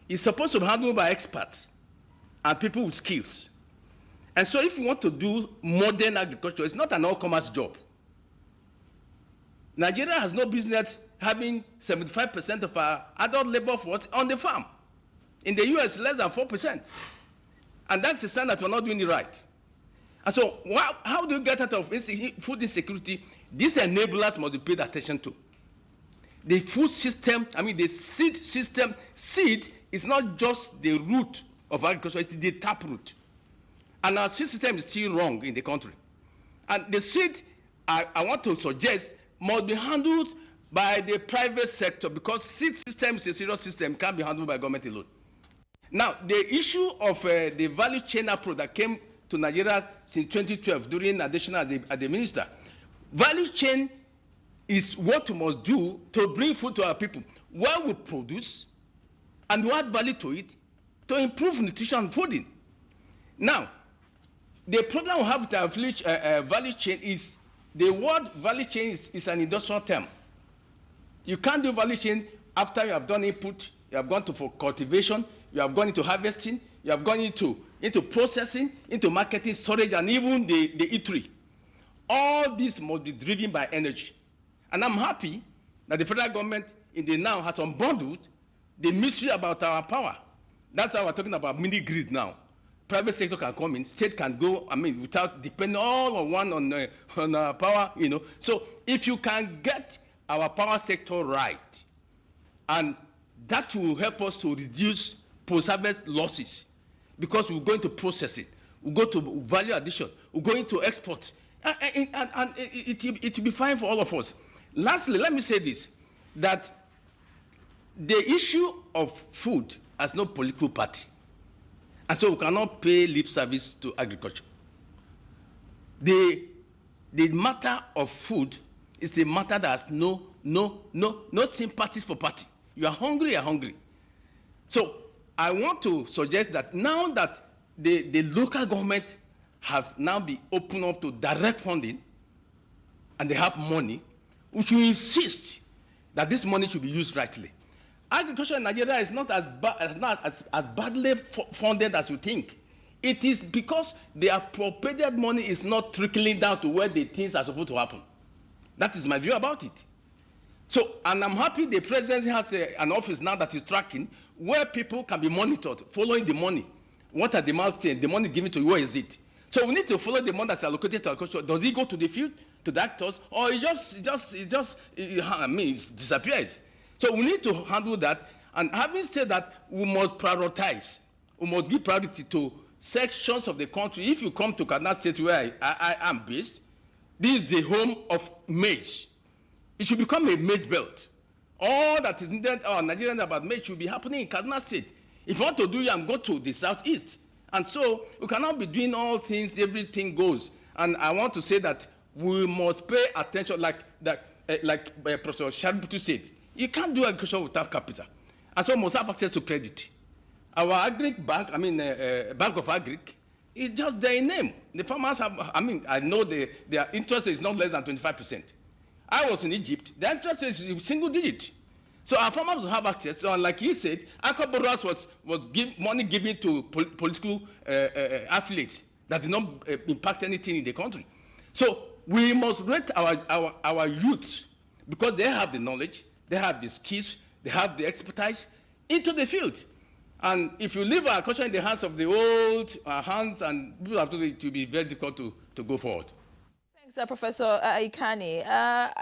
It's supposed to be handled by experts and people with skills. And so if you want to do modern agriculture, it's not an all-commerce job. Nigeria has no business having 75% of our adult labor force on the farm. In the US, less than 4%. And that's the sign that we're not doing it right. And so how do you get out of food insecurity? These enablers must be paid attention to. The food system, the seed system, seed is not just the root of agriculture, it's the taproot. And our seed system is still wrong in the country. And the seed, I want to suggest, must be handled by the private sector because seed system is a serious system, can't be handled by government alone. Now, the issue of the value chain approach that came to Nigeria since 2012 during additional as the minister, value chain is what we must do to bring food to our people. What we produce and we add value to it to improve nutrition and fooding. Now, the problem we have with our value chain is the word value chain is an industrial term. You can't do value chain after you have done input, you have gone for cultivation, you have gone into harvesting, you have gone into processing, into marketing, storage, and even the eatery. All this must be driven by energy. And I'm happy that the federal government in the now has unbundled the mystery about our power. That's why we're talking about mini grid now. Private sector can come in, state can go, without depending all on one on power, So if you can get our power sector right, and that will help us to reduce post-harvest losses, because we're going to process it, we'll go to value addition, we're going to export, and it will be fine for all of us. Lastly, let me say this, that the issue of food has no political party. And so we cannot pay lip service to agriculture. The matter of food is a matter that has no sympathies for party. You are hungry, you're hungry. So I want to suggest that now that the local government have now been opened up to direct funding and they have money, we should insist that this money should be used rightly. Agriculture in Nigeria is not as badly funded as you think. It is because the appropriated money is not trickling down to where the things are supposed to happen. That is my view about it. So, and I'm happy the presidency has an office now that is tracking where people can be monitored, following the money. What are the milestones? The money given to you, where is it? So we need to follow the money that's allocated to agriculture. Does it go to the field, to the actors, or it disappears? So we need to handle that. And having said that, we must prioritize. We must give priority to sections of the country. If you come to Kaduna State, where I am based, this is the home of maize. It should become a maize belt. All that is needed, Nigerian about maize should be happening in Kaduna State. If you want to do yam, go to the southeast. And so we cannot be doing all things, everything goes. And I want to say that we must pay attention, like Professor Sharbutu said. You can't do agriculture without capital. And so we must have access to credit. Our Agric bank, Bank of Agric, is just their name. The farmers have, I know their interest is not less than 25%. I was in Egypt, the interest is single digit. So our farmers will have access. So like he said, Anchor borrowers was money given to political affiliates that did not impact anything in the country. So we must rate our youth, because they have the knowledge, they have the skills, they have the expertise into the field. And if you leave our culture in the hands of the old hands, and people have to, it will be very difficult to go forward. Thanks, Professor Ikani.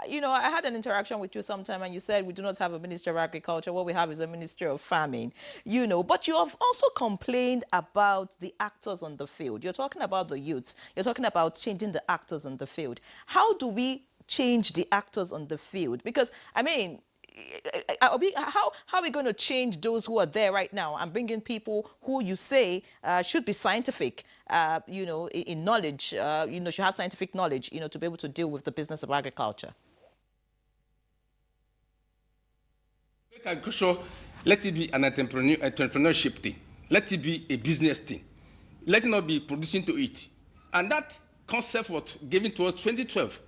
You know, I had an interaction with you sometime, and you said we do not have a Minister of Agriculture. What we have is a Minister of Farming, you know. But you have also complained about the actors on the field. You're talking about the youths. You're talking about changing the actors on the field. How do we change the actors on the field? Because, I mean, how are we going to change those who are there right now and bring in people who you say should be scientific, you know, in knowledge, you know, should have scientific knowledge, you know, to be able to deal with the business of agriculture? Agriculture, let it be an entrepreneurship thing. Let it be a business thing. Let it not be producing to eat. And that concept was given to us 2012.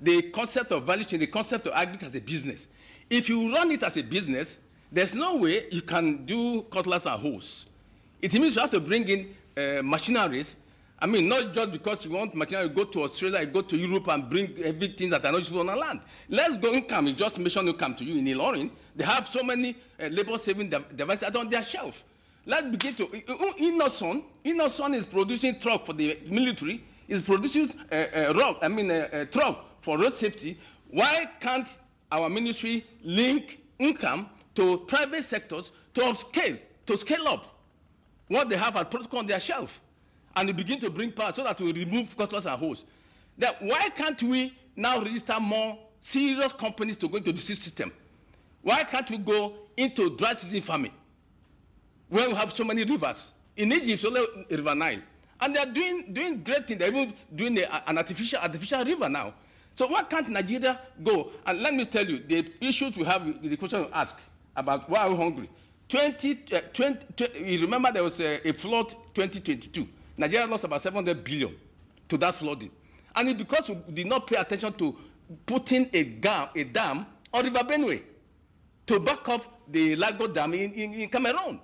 The concept of value chain, the concept of agriculture as a business. If you run it as a business, there's no way you can do cutlass and hoes. It means you have to bring in machineries. I mean, not just because you want machinery, you go to Australia, you go to Europe and bring everything that are not useful on the land. Let's go income. You just mentioned income to you in Ilorin. They have so many labor-saving devices on their shelf. Let's begin to, Innoson is producing truck for the military, is producing truck for road safety. Why can't our ministry link income to private sectors to upscale, to scale up what they have as protocol on their shelf, and we begin to bring power so that we remove cutlass and hoes? Then why can't we now register more serious companies to go into the system? Why can't we go into dry season farming when we have so many rivers? In Egypt, only River Nile. And they are doing great things. They're even doing an artificial river now. So why can't Nigeria go? And let me tell you, the issues we have, the question you ask about why are we hungry. You remember there was a flood 2022. Nigeria lost about 700 billion to that flooding. And it's because we did not pay attention to putting a dam on River Benue to back up the Lago Dam in Cameroon.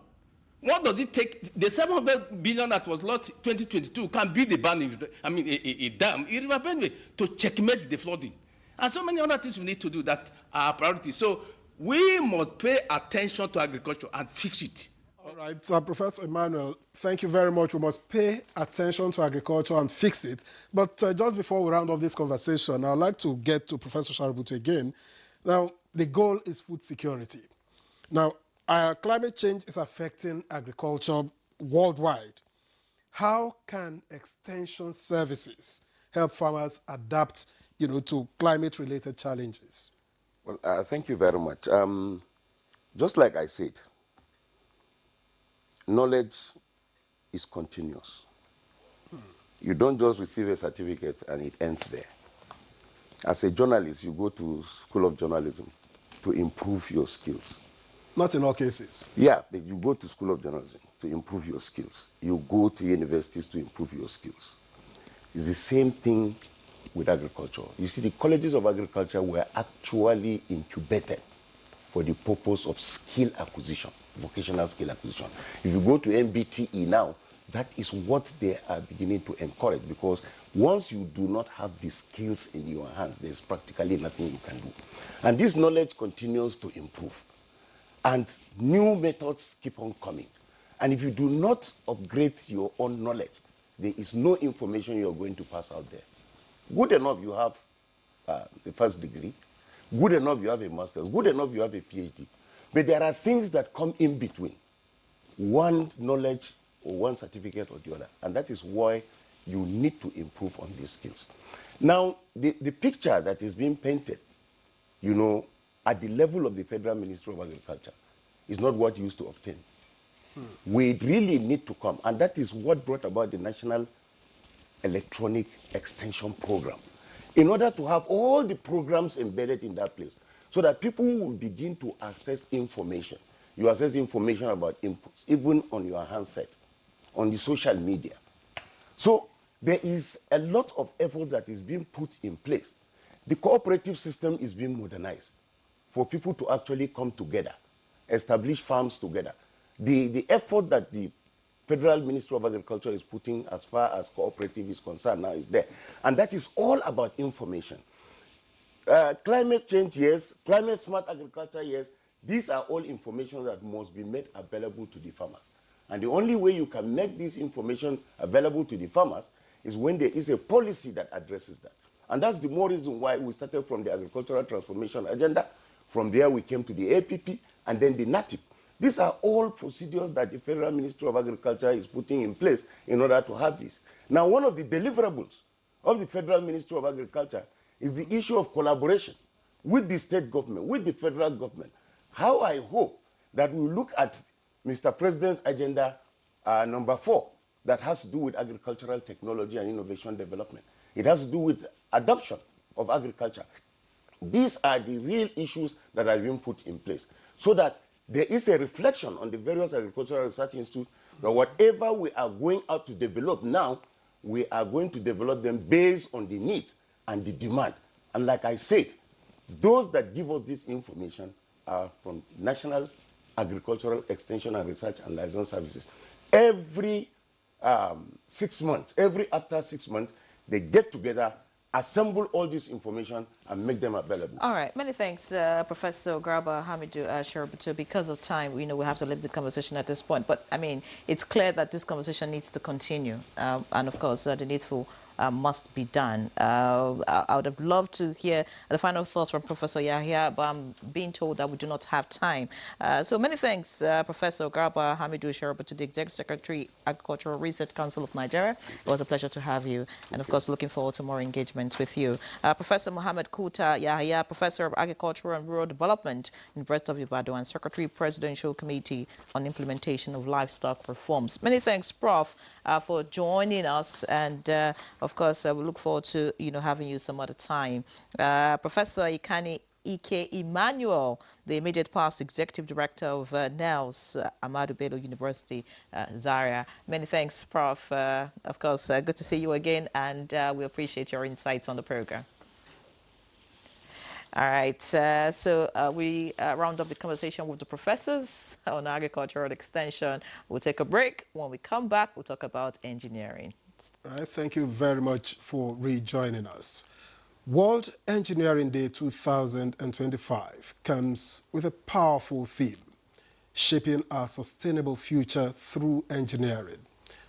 What does it take? The 700 billion that was lost 2022 can be the a dam in River Benue to checkmate the flooding. And so many other things we need to do that are priorities. So we must pay attention to agriculture and fix it. All right, Professor Emmanuel, thank you very much. We must pay attention to agriculture and fix it. But just before we round off this conversation, I'd like to get to Professor Sharbutu again. Now, the goal is food security. Now, climate change is affecting agriculture worldwide. How can extension services help farmers adapt, you know, to climate-related challenges? Well, thank you very much. Just like I said, knowledge is continuous. You don't just receive a certificate and it ends there. As a journalist, you go to School of Journalism to improve your skills. Not in all cases. Yeah, but you go to School of Journalism to improve your skills. You go to universities to improve your skills. It's the same thing with agriculture. You see, the colleges of agriculture were actually incubated for the purpose of skill acquisition, vocational skill acquisition. If you go to MBTE now, that is what they are beginning to encourage, because once you do not have the skills in your hands, there's practically nothing you can do. And this knowledge continues to improve. And new methods keep on coming. And if you do not upgrade your own knowledge, there is no information you're going to pass out there. Good enough you have the first degree. Good enough you have a master's. Good enough you have a PhD. But there are things that come in between. One knowledge or one certificate or the other. And that is why you need to improve on these skills. Now, the picture that is being painted, at the level of the Federal Ministry of Agriculture is not what you used to obtain. We really need to come, and that is what brought about the National Electronic Extension Program, in order to have all the programs embedded in that place, so that people will begin to access information. You access information about inputs, even on your handset, on the social media. So there is a lot of effort that is being put in place. The cooperative system is being modernized for people to actually come together, establish farms together. The effort that the Federal Ministry of Agriculture is putting as far as cooperative is concerned now is there. And that is all about information. Climate change, yes. Climate smart agriculture, yes. These are all information that must be made available to the farmers. And the only way you can make this information available to the farmers is when there is a policy that addresses that. And that's the more reason why we started from the Agricultural Transformation Agenda. From there, we came to the APP and then the NATIP. These are all procedures that the Federal Ministry of Agriculture is putting in place in order to have this. Now, one of the deliverables of the Federal Ministry of Agriculture is the issue of collaboration with the state government, with the federal government. How I hope that we look at Mr. President's agenda number 4 that has to do with agricultural technology and innovation development. It has to do with adoption of agriculture. These are the real issues that are being put in place, so that there is a reflection on the various agricultural research institutes that whatever we are going out to develop now, we are going to develop them based on the needs and the demand. And like I said, those that give us this information are from National Agricultural Extension and Research and License Services. Every 6 months, after 6 months, they get together, assemble all this information and make them available. All right, many thanks, Professor Garba Hamidou Sheributu. Because of time, we have to leave the conversation at this point. But I mean, it's clear that this conversation needs to continue, and of course, the needful must be done. I would have loved to hear the final thoughts from Professor Yahya, but I'm being told that we do not have time. So many thanks, Professor Garba Hamidou Sheributu, the Executive Secretary, Agricultural Research Council of Nigeria. It was a pleasure to have you, and of course, looking forward to more engagement with you. Professor Mohammed Kuta Yahya, Professor of Agriculture and Rural Development, University of Ibadan, and Secretary, Presidential Committee on Implementation of Livestock Reforms. Many thanks, Prof, for joining us, and of course, we look forward to having you some other time. Professor Ikani Ike Emmanuel, the immediate past Executive Director of NELS, Ahmadu Bello University, Zaria. Many thanks, Prof. Of course, good to see you again, and we appreciate your insights on the program. All right, so we round up the conversation with the professors on agricultural extension. We'll take a break. When we come back, we'll talk about engineering. All right, thank you very much for rejoining us. World Engineering Day 2025 comes with a powerful theme, shaping our sustainable future through engineering.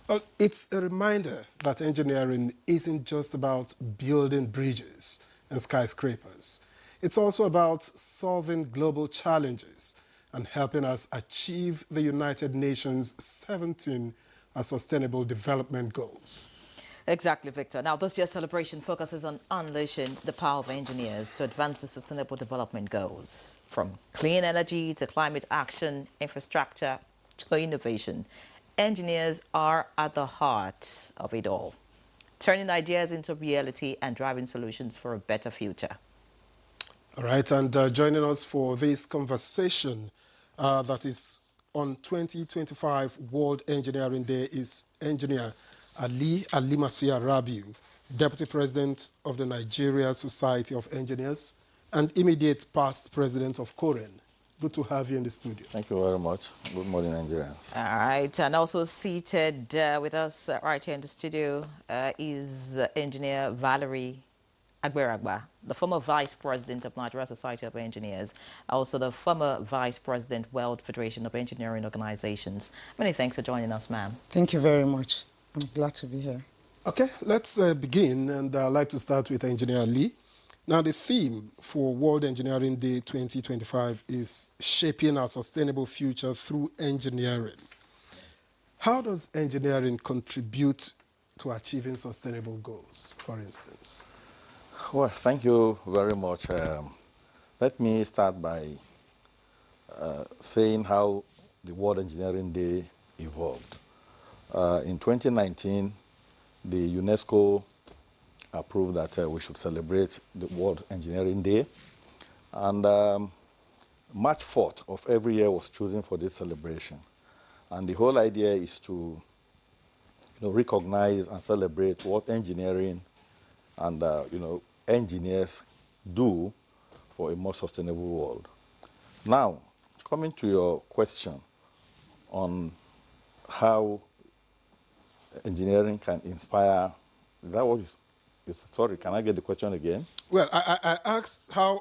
Well, it's a reminder that engineering isn't just about building bridges and skyscrapers. It's also about solving global challenges and helping us achieve the United Nations 17 Sustainable Development Goals. Exactly, Victor. Now, this year's celebration focuses on unleashing the power of engineers to advance the Sustainable Development Goals. From clean energy to climate action, infrastructure to innovation, engineers are at the heart of it all, turning ideas into reality and driving solutions for a better future. All right, and joining us for this conversation that is on 2025 World Engineering Day is engineer Ali Alimasiya Rabiu, Deputy President of the Nigeria Society of Engineers and immediate past President of Koren. Good to have you in the studio. Thank you very much. Good morning, Nigerians. All right, and also seated with us right here in the studio is engineer Valerie Agberagba, the former Vice President of Nigeria Society of Engineers, also the former Vice President, World Federation of Engineering Organizations. Many thanks for joining us, ma'am. Thank you very much. I'm glad to be here. Okay, let's begin, and I'd like to start with Engineer Lee. Now, the theme for World Engineering Day 2025 is shaping our sustainable future through engineering. How does engineering contribute to achieving sustainable goals, for instance? Well, thank you very much. Let me start by saying how the World Engineering Day evolved. In 2019, the UNESCO approved that we should celebrate the World Engineering Day. And March 4th of every year was chosen for this celebration. And the whole idea is to recognize and celebrate what engineering and engineers do for a more sustainable world. Now, coming to your question on how engineering can inspire, is that what you sorry, can I get the question again? Well, I asked how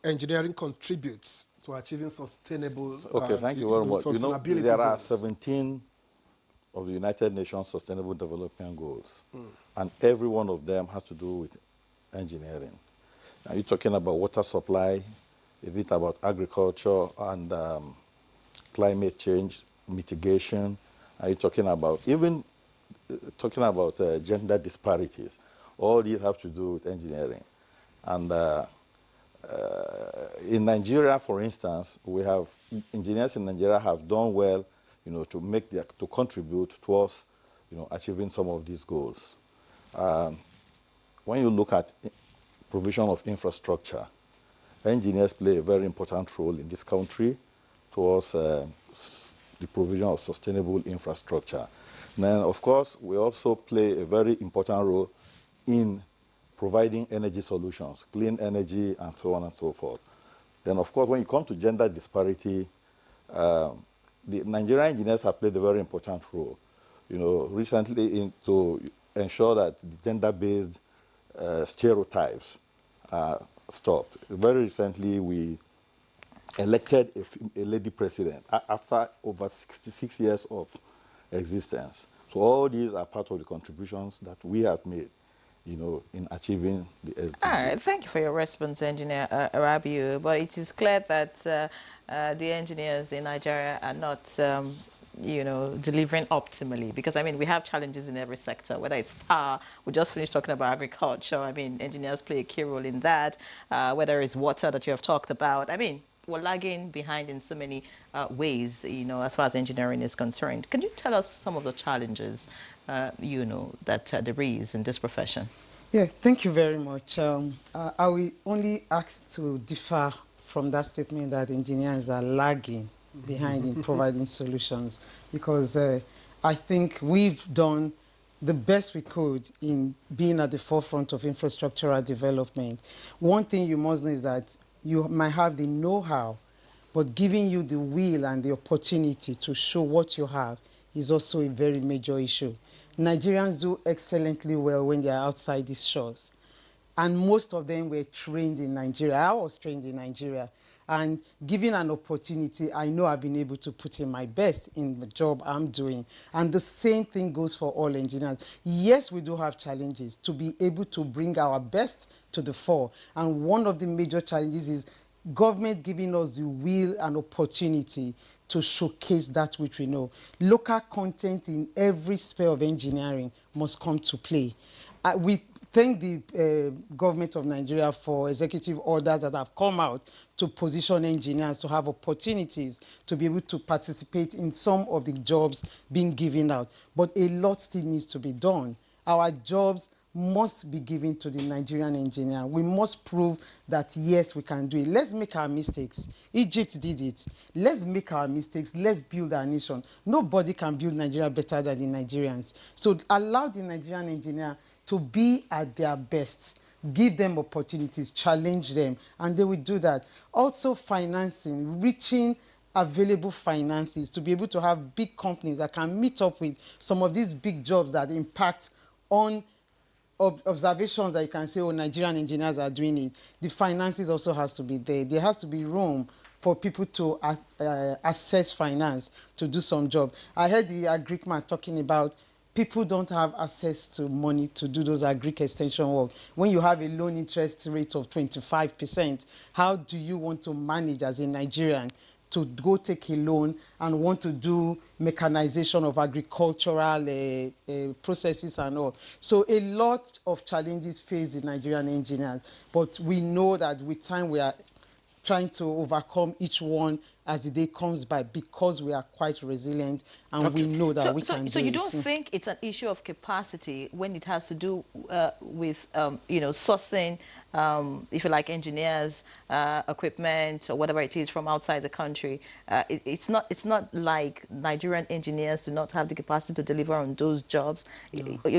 engineering contributes to achieving sustainable Okay, thank you very much. sustainability There are goals. 17 of the United Nations Sustainable Development Goals, and every one of them has to do with engineering. Are you talking about water supply? Is it about agriculture and climate change mitigation? Are you talking about gender disparities? All these have to do with engineering. And in Nigeria, for instance, engineers in Nigeria have done well, to contribute towards, achieving some of these goals. When you look at provision of infrastructure, engineers play a very important role in this country towards the provision of sustainable infrastructure. Then, of course, we also play a very important role in providing energy solutions, clean energy, and so on and so forth. Then, of course, when you come to gender disparity, the Nigerian engineers have played a very important role. Recently, to ensure that the gender-based stereotypes are stopped. Very recently, we elected a lady president after over 66 years of existence. So all these are part of the contributions that we have made, in achieving the SDGs. All right, thank you for your response, Engineer Arabiu. But it is clear that the engineers in Nigeria are not, delivering optimally. Because, we have challenges in every sector, whether it's power. We just finished talking about agriculture. Engineers play a key role in that. Whether it's water that you have talked about. We're lagging behind in so many ways, as far as engineering is concerned. Can you tell us some of the challenges, that there is in this profession? Yeah, thank you very much. I will only ask to differ from that statement that engineers are lagging behind in providing solutions, because I think we've done the best we could in being at the forefront of infrastructural development. One thing you must know is that you might have the know-how, but giving you the will and the opportunity to show what you have is also a very major issue. Nigerians do excellently well when they are outside these shores. And most of them were trained in Nigeria. I was trained in Nigeria. And given an opportunity, I know I've been able to put in my best in the job I'm doing. And the same thing goes for all engineers. Yes, we do have challenges to be able to bring our best to the fore. And one of the major challenges is government giving us the will and opportunity to showcase that which we know. Local content in every sphere of engineering must come to play. We thank the government of Nigeria for executive orders that have come out to position engineers to have opportunities to be able to participate in some of the jobs being given out. But a lot still needs to be done. Our jobs must be given to the Nigerian engineer. We must prove that, yes, we can do it. Let's make our mistakes. Egypt did it. Let's make our mistakes. Let's build our nation. Nobody can build Nigeria better than the Nigerians. So allow the Nigerian engineer to be at their best. Give them opportunities, challenge them, and they will do that. Also financing, reaching available finances to be able to have big companies that can meet up with some of these big jobs that impact on observations that you can say, oh, Nigerian engineers are doing it. The finances also has to be there. There has to be room for people to access finance to do some job. I heard the Agric man talking about people don't have access to money to do those Agric extension work. When you have a loan interest rate of 25%, how do you want to manage as a Nigerian to go take a loan and want to do mechanization of agricultural processes and all? So a lot of challenges face the Nigerian engineers, but we know that with time we are trying to overcome each one as the day comes by, because we are quite resilient and we know that we can do it. So you don't think it's an issue of capacity when it has to do with, you know, sourcing, if you like, engineers, equipment, or whatever it is from outside the country? It's not like Nigerian engineers do not have the capacity to deliver on those jobs,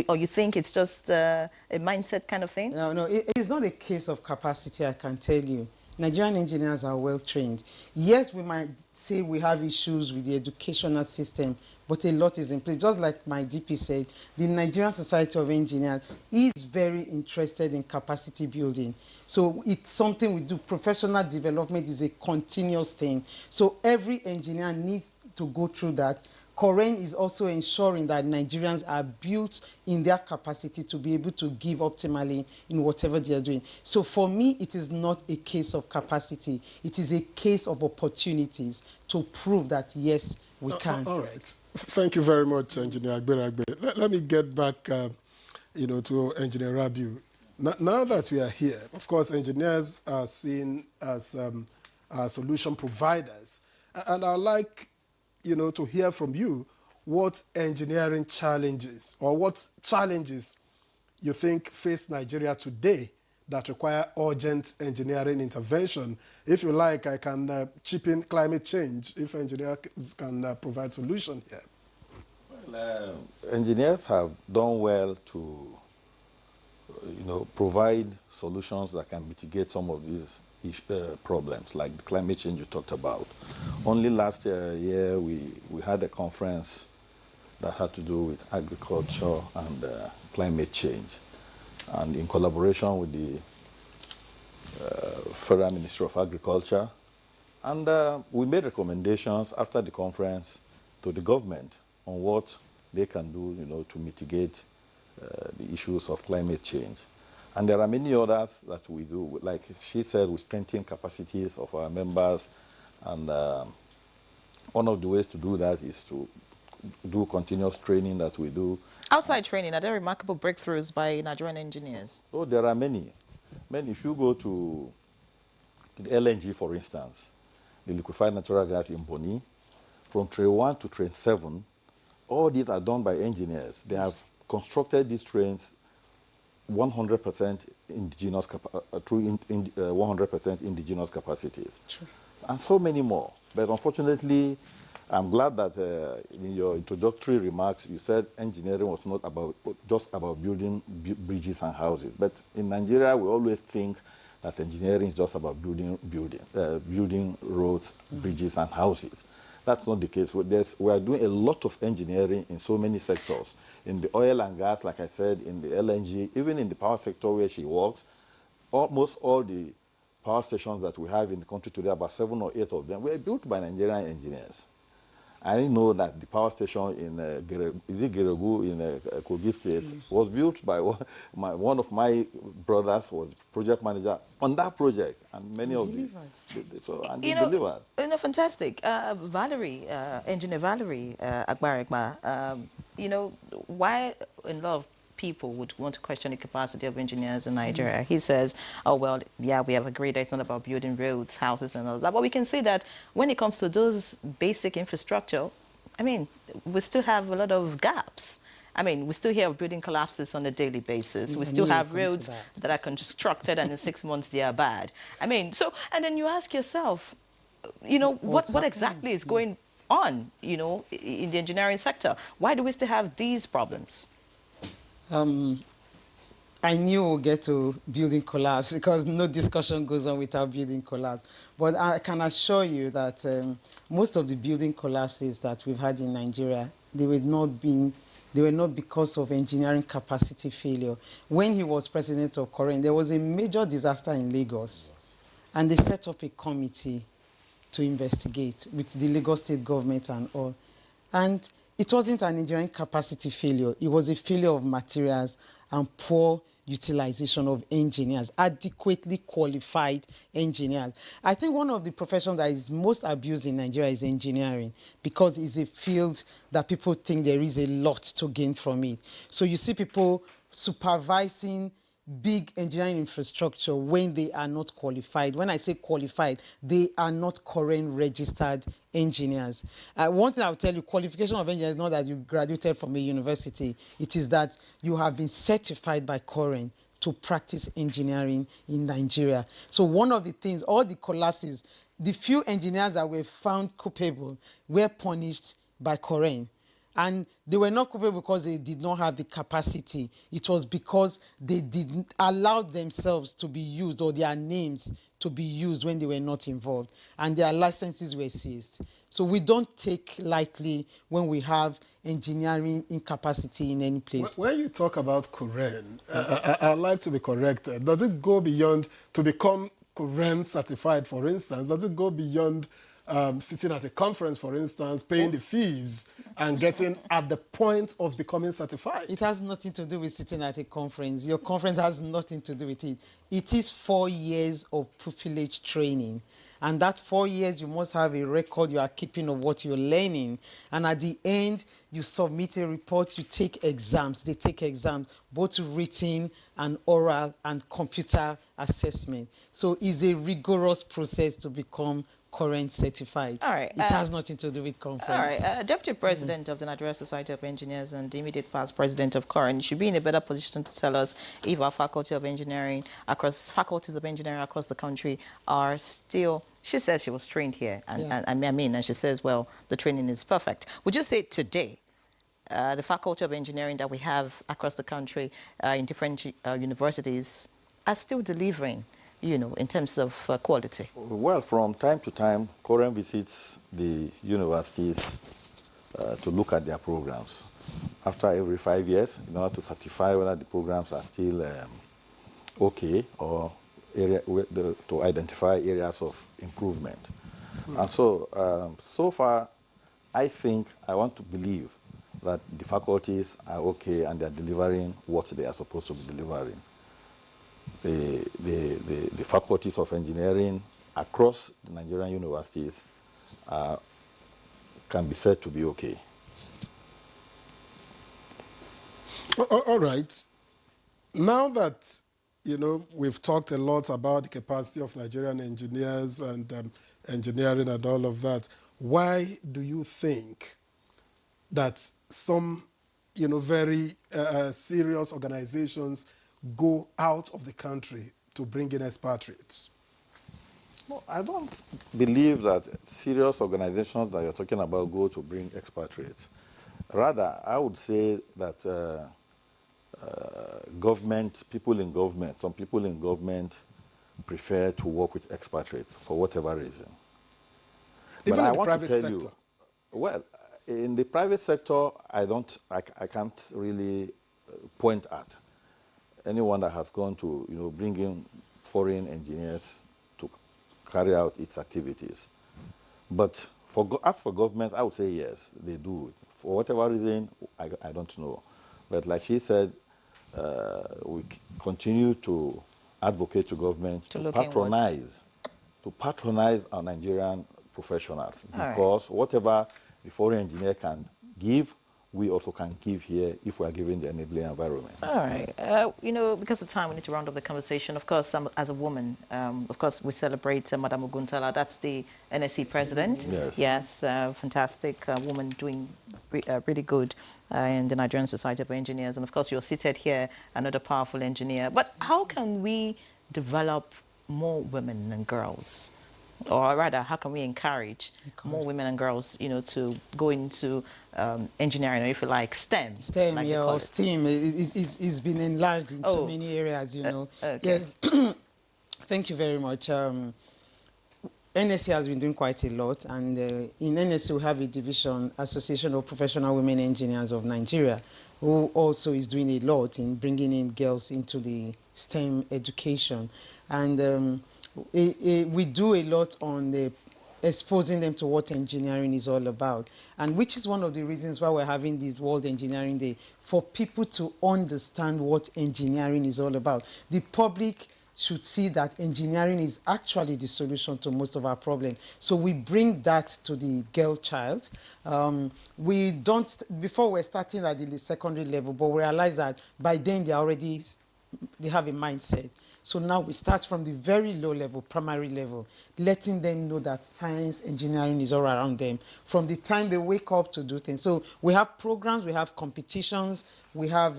or you think it's just a mindset kind of thing? No, it is not a case of capacity, I can tell you. Nigerian engineers are well trained. Yes, we might say we have issues with the educational system, but a lot is in place. Just like my DP said, the Nigerian Society of Engineers is very interested in capacity building. So it's something we do. Professional development is a continuous thing. So every engineer needs to go through that. Koren is also ensuring that Nigerians are built in their capacity to be able to give optimally in whatever they are doing. So for me, it is not a case of capacity. It is a case of opportunities to prove that, yes, we can. All right. Thank you very much, Engineer Agberagbe. Let me get back you know, to Engineer Rabiu. Now that we are here, of course, engineers are seen as solution providers. And I'd like, you know, to hear from you what engineering challenges or what challenges you think face Nigeria today that require urgent engineering intervention. If you like, I can chip in climate change if engineers can provide solution here. Well, engineers have done well to, you know, provide solutions that can mitigate some of these problems, like the climate change you talked about. Only last year we had a conference that had to do with agriculture and climate change. And in collaboration with the Federal Ministry of Agriculture, and we made recommendations after the conference to the government on what they can do, you know, to mitigate the issues of climate change. And there are many others that we do. Like she said, we strengthen capacities of our members. And one of the ways to do that is to do continuous training that we do. Outside training, are there remarkable breakthroughs by Nigerian engineers? Oh, there are many. If you go to the LNG, for instance, the liquefied natural gas in Boni, from train 1 to train 7, all these are done by engineers. They have constructed these trains 100% indigenous, through 100% indigenous capacities. Sure. And so many more. But unfortunately, I'm glad that in your introductory remarks, you said engineering was not just about building bridges and houses. But in Nigeria, we always think that engineering is just about building roads, bridges, and houses. That's not the case. We are doing a lot of engineering in so many sectors. In the oil and gas, like I said, in the LNG, even in the power sector where she works, almost all the power stations that we have in the country today, about 7 or 8 of them, were built by Nigerian engineers. I know that the power station in Geregu in Kogi State was built by one of my brothers, was the project manager on that project, and many of them. And they delivered. You know, fantastic. Valerie, Engineer Valerie Agberagbe, you know, why a lot of people would want to question the capacity of engineers in Nigeria? He says, oh, well, yeah, we have agreed that it's not about building roads, houses, and all that. But we can see that when it comes to those basic infrastructure, I mean, we still have a lot of gaps. I mean, we still hear of building collapses on a daily basis. We still have roads that are constructed and in 6 months they are bad. I mean, so, and then you ask yourself, you know, what exactly is going on, you know, in the engineering sector? Why do we still have these problems? I knew we'll get to building collapse because no discussion goes on without building collapse. But I can assure you that most of the building collapses that we've had in Nigeria, they were not because of engineering capacity failure. When he was president of Koren, there was a major disaster in Lagos, and they set up a committee to investigate with the Lagos state government and all. And it wasn't an engineering capacity failure. It was a failure of materials and poor utilization of engineers, adequately qualified engineers. I think one of the professions that is most abused in Nigeria is engineering, because it's a field that people think there is a lot to gain from it. So you see people supervising big engineering infrastructure when they are not qualified. When I say qualified, they are not current registered engineers. One thing I'll tell you, qualification of engineers is not that you graduated from a university. It is that you have been certified by current to practice engineering in Nigeria. So one of the things, all the collapses, the few engineers that were found culpable were punished by current. And they were not culpable because they did not have the capacity. It was because they didn't allow themselves to be used, or their names to be used when they were not involved. And their licenses were seized. So we don't take lightly when we have engineering incapacity in any place. When you talk about Quran, I'd like to be corrected. Does it go beyond to become Quran certified, for instance? Does it go beyond sitting at a conference, for instance, paying the fees and getting at the point of becoming certified? It has nothing to do with sitting at a conference. Your conference has nothing to do with it. It is 4 years of pupillage training. And that 4 years, you must have a record you are keeping of what you're learning. And at the end, you submit a report, you take exams. They take exams, both written and oral and computer assessment. So it's a rigorous process to become current certified. All right. It has nothing to do with conference. All right. Deputy President of the Nigerian Society of Engineers and the immediate past President of current should be in a better position to tell us if our faculties of engineering across the country are still. She says she was trained here, and she says, well, the training is perfect. Would you say today, the faculty of engineering that we have across the country in different universities are still delivering, you know, in terms of quality? Well, from time to time, current visits the universities to look at their programs. After every 5 years, in order to certify whether the programs are still okay, or to identify areas of improvement. And so, so far, I want to believe that the faculties are okay and they're delivering what they are supposed to be delivering. The faculties of engineering across the Nigerian universities can be said to be okay. All right. Now that, you know, we've talked a lot about the capacity of Nigerian engineers and engineering and all of that, why do you think that some, you know, very serious organizations go out of the country to bring in expatriates? No, I don't believe that serious organizations that you're talking about go to bring expatriates. Rather, I would say that some people in government prefer to work with expatriates for whatever reason. Even but in the private sector? Well, in the private sector, I can't really point at anyone that has gone to, you know, bring in foreign engineers to carry out its activities. But as for government, I would say yes, they do. For whatever reason, I don't know. But like she said, we continue to advocate to government to patronize our Nigerian professionals, because whatever the foreign engineer can give, we also can give here if we are given the enabling environment. All right. You know, because of time, we need to round up the conversation. Of course, as a woman, of course, we celebrate Madam Oguntala. That's the NSC president. Yes. Fantastic woman doing really good in the Nigerian Society of Engineers. And of course, you're seated here, another powerful engineer. But how can we develop more women and girls? Or rather, how can we encourage more women and girls, you know, to go into engineering, or if you like, STEM? STEM, like or STEAM. It's been enlarged in so many areas, you know. Okay. Yes. Thank you very much. NSC has been doing quite a lot, and in NSC we have a division, Association of Professional Women Engineers of Nigeria, who also is doing a lot in bringing in girls into the STEM education. And we do a lot on exposing them to what engineering is all about, and which is one of the reasons why we're having this World Engineering Day, for people to understand what engineering is all about. The public should see that engineering is actually the solution to most of our problems. So we bring that to the girl child. We don't, before we're starting at the secondary level, but we realize that by then they're already they have a mindset. So now we start from the very low level, primary level, letting them know that science, engineering is all around them from the time they wake up to do things. So we have programs, we have competitions, we have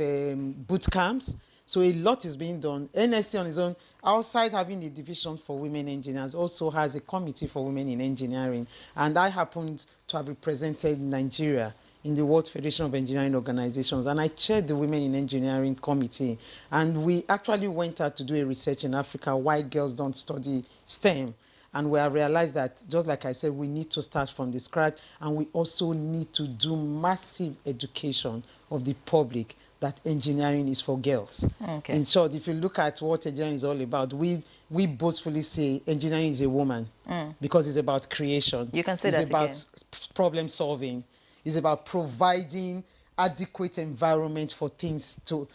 boot camps. So a lot is being done. NSC on its own, outside having a division for women engineers, also has a committee for women in engineering. And I happened to have represented Nigeria in the World Federation of Engineering Organizations, and I chaired the Women in Engineering Committee. And we actually went out to do a research in Africa why girls don't study STEM. And we have realized that, just like I said, we need to start from the scratch, and we also need to do massive education of the public that engineering is for girls. Okay. In short, if you look at what engineering is all about, we boastfully say engineering is a woman because it's about creation. You can say it's that about again. problem solving. It's about providing adequate environment for things to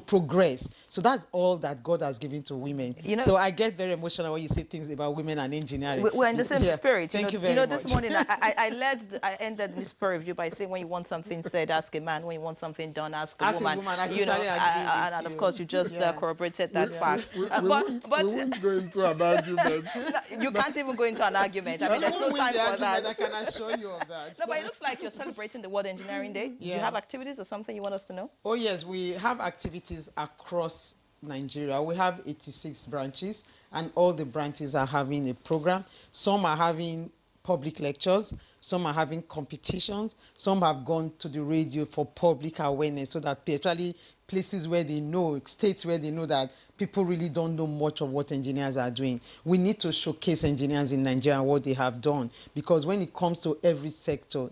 progress. So that's all that God has given to women. You know, so I get very emotional when you say things about women and engineering. We're in the same spirit. Thank you very much. This morning I ended this prayer review by saying, when you want something said, ask a man. When you want something done, ask a woman. I totally agree with and of course, you just corroborated that fact. We won't go into an argument. You can't even go into an argument. I mean, there's no time for that. I can assure you of that. No, but it looks like you're celebrating the World Engineering Day. Yeah. Do you have activities or something you want us to know? Oh, yes, we have activities across Nigeria. We have 86 branches, and all the branches are having a program. Some are having public lectures, some are having competitions, some have gone to the radio for public awareness, so that especially places where they know, states where they know that people really don't know much of what engineers are doing. We need to showcase engineers in Nigeria and what they have done, because when it comes to every sector,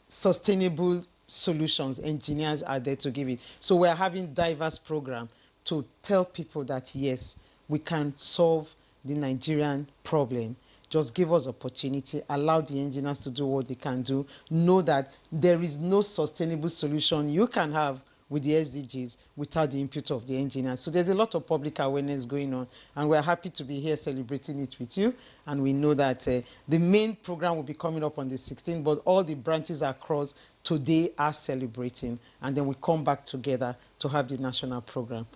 sustainable solutions, engineers are there to give it. So we're having diverse program to tell people that, yes, we can solve the Nigerian problem. Just give us opportunity, allow the engineers to do what they can do. Know that there is no sustainable solution you can have with the SDGs without the input of the engineers. So there's a lot of public awareness going on, and we're happy to be here celebrating it with you. And we know that the main program will be coming up on the 16th, but all the branches across today are celebrating, and then we come back together to have the national program.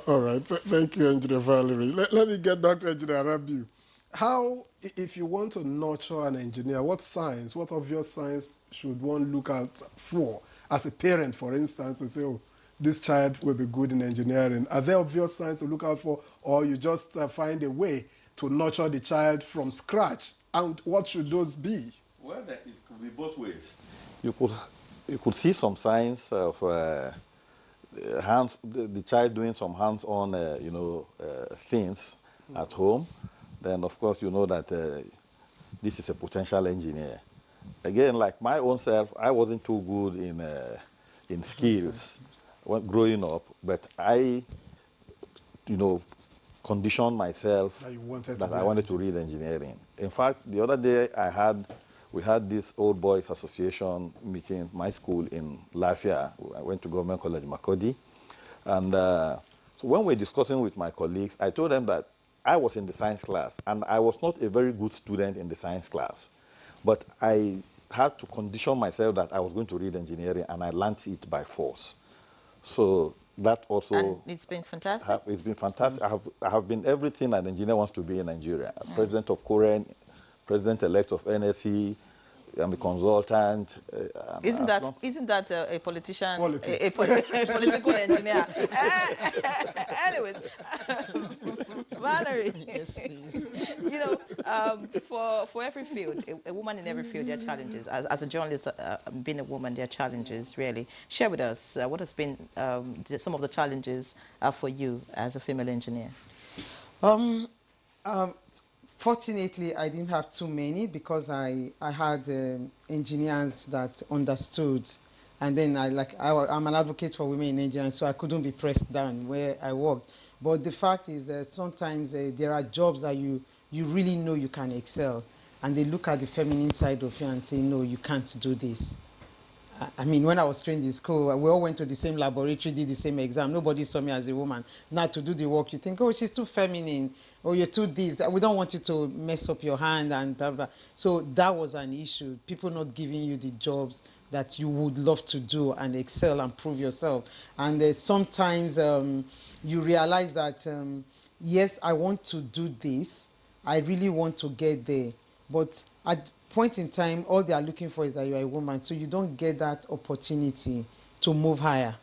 All right. Thank you, Engineer Valerie. Let me get back to Engineer Rabiu. How, if you want to nurture an engineer, what signs, what obvious signs should one look out for as a parent, for instance, to say, oh, this child will be good in engineering? Are there obvious signs to look out for, or you just find a way to nurture the child from scratch? And what should those be? Well, it could be both ways. You could see some signs of the child doing some hands-on, things at home. Then, of course, you know that this is a potential engineer. Again, like my own self, I wasn't too good in skills growing up, but I, conditioned myself that I wanted to read engineering. In fact, the other day we had this Old Boys Association meeting at my school in Lafia. I went to Government College Makurdi. And so when we were discussing with my colleagues, I told them that I was in the science class, and I was not a very good student in the science class. But I had to condition myself that I was going to read engineering, and I learned it by force. So that also... And it's been fantastic? It's been fantastic. I have been everything an engineer wants to be in Nigeria. President of Korean, president-elect of NSC, I'm a consultant. Isn't that a politician? Politics. A political engineer. Anyways, Valerie, Yes, please. For every field, a woman in every field, there are challenges. As a journalist, being a woman, there are challenges, really. Share with us what has been some of the challenges for you as a female engineer. Fortunately, I didn't have too many, because I had engineers that understood, and then I'm an advocate for women in engineering, so I couldn't be pressed down where I worked. But the fact is that sometimes there are jobs that you really know you can excel, and they look at the feminine side of you and say, no, you can't do this. I mean, when I was trained in school, we all went to the same laboratory, did the same exam. Nobody saw me as a woman. Now to do the work, you think, oh, she's too feminine, or you're too this. We don't want you to mess up your hand and blah, blah. So that was an issue. People not giving you the jobs that you would love to do and excel and prove yourself. And sometimes you realize that, yes, I want to do this. I really want to get there. But at point in time, all they are looking for is that you are a woman. So you don't get that opportunity to move higher.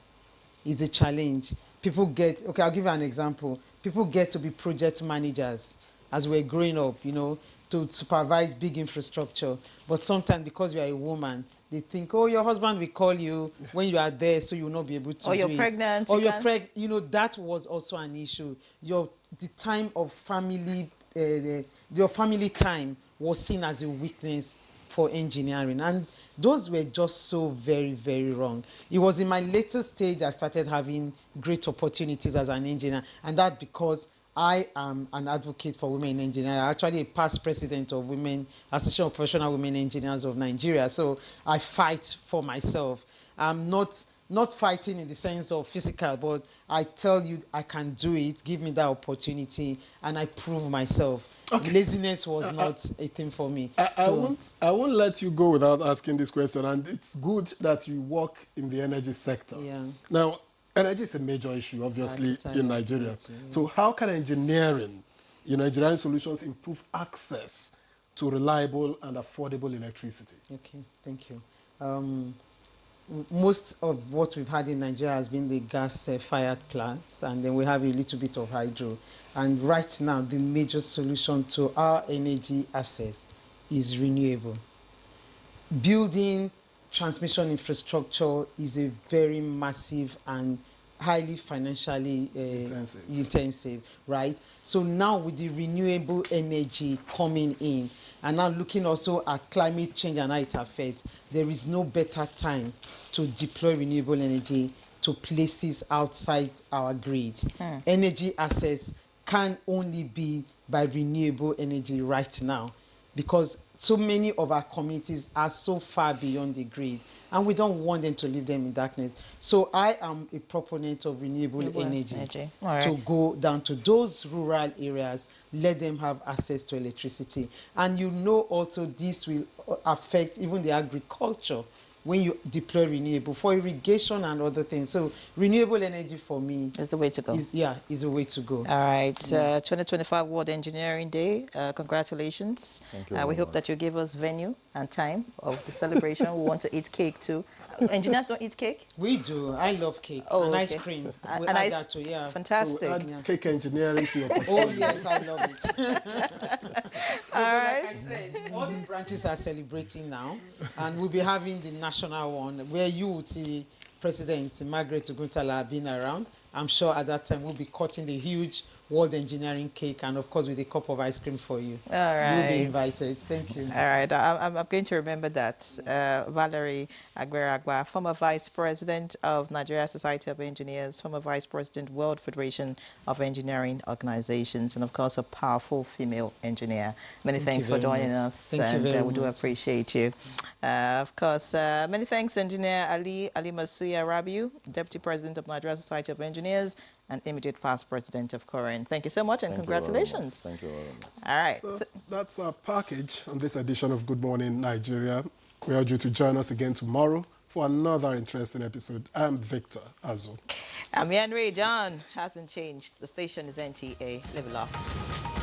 It's a challenge. People get, okay, I'll give you an example. People get to be project managers as we're growing up, you know, to supervise big infrastructure. But sometimes because you are a woman, they think, oh, your husband will call you when you are there, so you will not be able to do it. Or you're pregnant. Or you're pregnant. You know, that was also an issue. The time of family, your family time was seen as a weakness for engineering. And those were just so very, very wrong. It was in my later stage I started having great opportunities as an engineer. And that because I am an advocate for women in engineering. I'm actually a past president of Women, Association of Professional Women Engineers of Nigeria. So I fight for myself. I'm not fighting in the sense of physical, but I tell you I can do it, give me that opportunity, and I prove myself. Okay. Laziness was not a thing for me. I won't let you go without asking this question, and it's good that you work in the energy sector. Yeah. Now, energy is a major issue, obviously, in Nigeria. So how can engineering solutions improve access to reliable and affordable electricity? Okay, thank you. Most of what we've had in Nigeria has been the gas-fired plants, and then we have a little bit of hydro. And right now, the major solution to our energy access is renewable. Building transmission infrastructure is a very massive and highly financially intensive, right? So now with the renewable energy coming in, and now looking also at climate change and how it affects, there is no better time to deploy renewable energy to places outside our grid. Energy access can only be by renewable energy right now, because so many of our communities are so far beyond the grid, and we don't want them to leave them in darkness. So I am a proponent of renewable energy. To go down to those rural areas, let them have access to electricity. And you know also this will affect even the agriculture when you deploy renewable for irrigation and other things. So renewable energy for me is the way to go. Is a way to go. All right, 2025 World Engineering Day. Congratulations. Thank you. We hope that you give us venue and time of the celebration. We want to eat cake too. Engineers don't eat cake? We do. I love cake and ice cream. And ice cream. Yeah. Fantastic. So add cake engineering to your portfolio. Oh yes, I love it. All right. Like I said, all the branches are celebrating now, and we'll be having the national one where you would see President Margaret Oguntala being around. I'm sure at that time we'll be cutting the huge World Engineering cake, and of course with a cup of ice cream for you. All right. You'll be invited. Thank you. All right. I'm going to remember that. Valerie Agberagba, former Vice President of Nigeria Society of Engineers, former Vice President, World Federation of Engineering Organizations, and of course a powerful female engineer. Many thanks for joining us. Thank you very much. We do appreciate you. Of course, many thanks, Engineer Ali Masuya Rabiu, Deputy President of Nigeria Society of Engineers and immediate past president of Corin. Thank you so much, and congratulations. Thank you very much. All right. So that's our package on this edition of Good Morning Nigeria. We urge you to join us again tomorrow for another interesting episode. I'm Victor Azo. I'm Yanri John. Hasn't changed. The station is NTA. Live locked.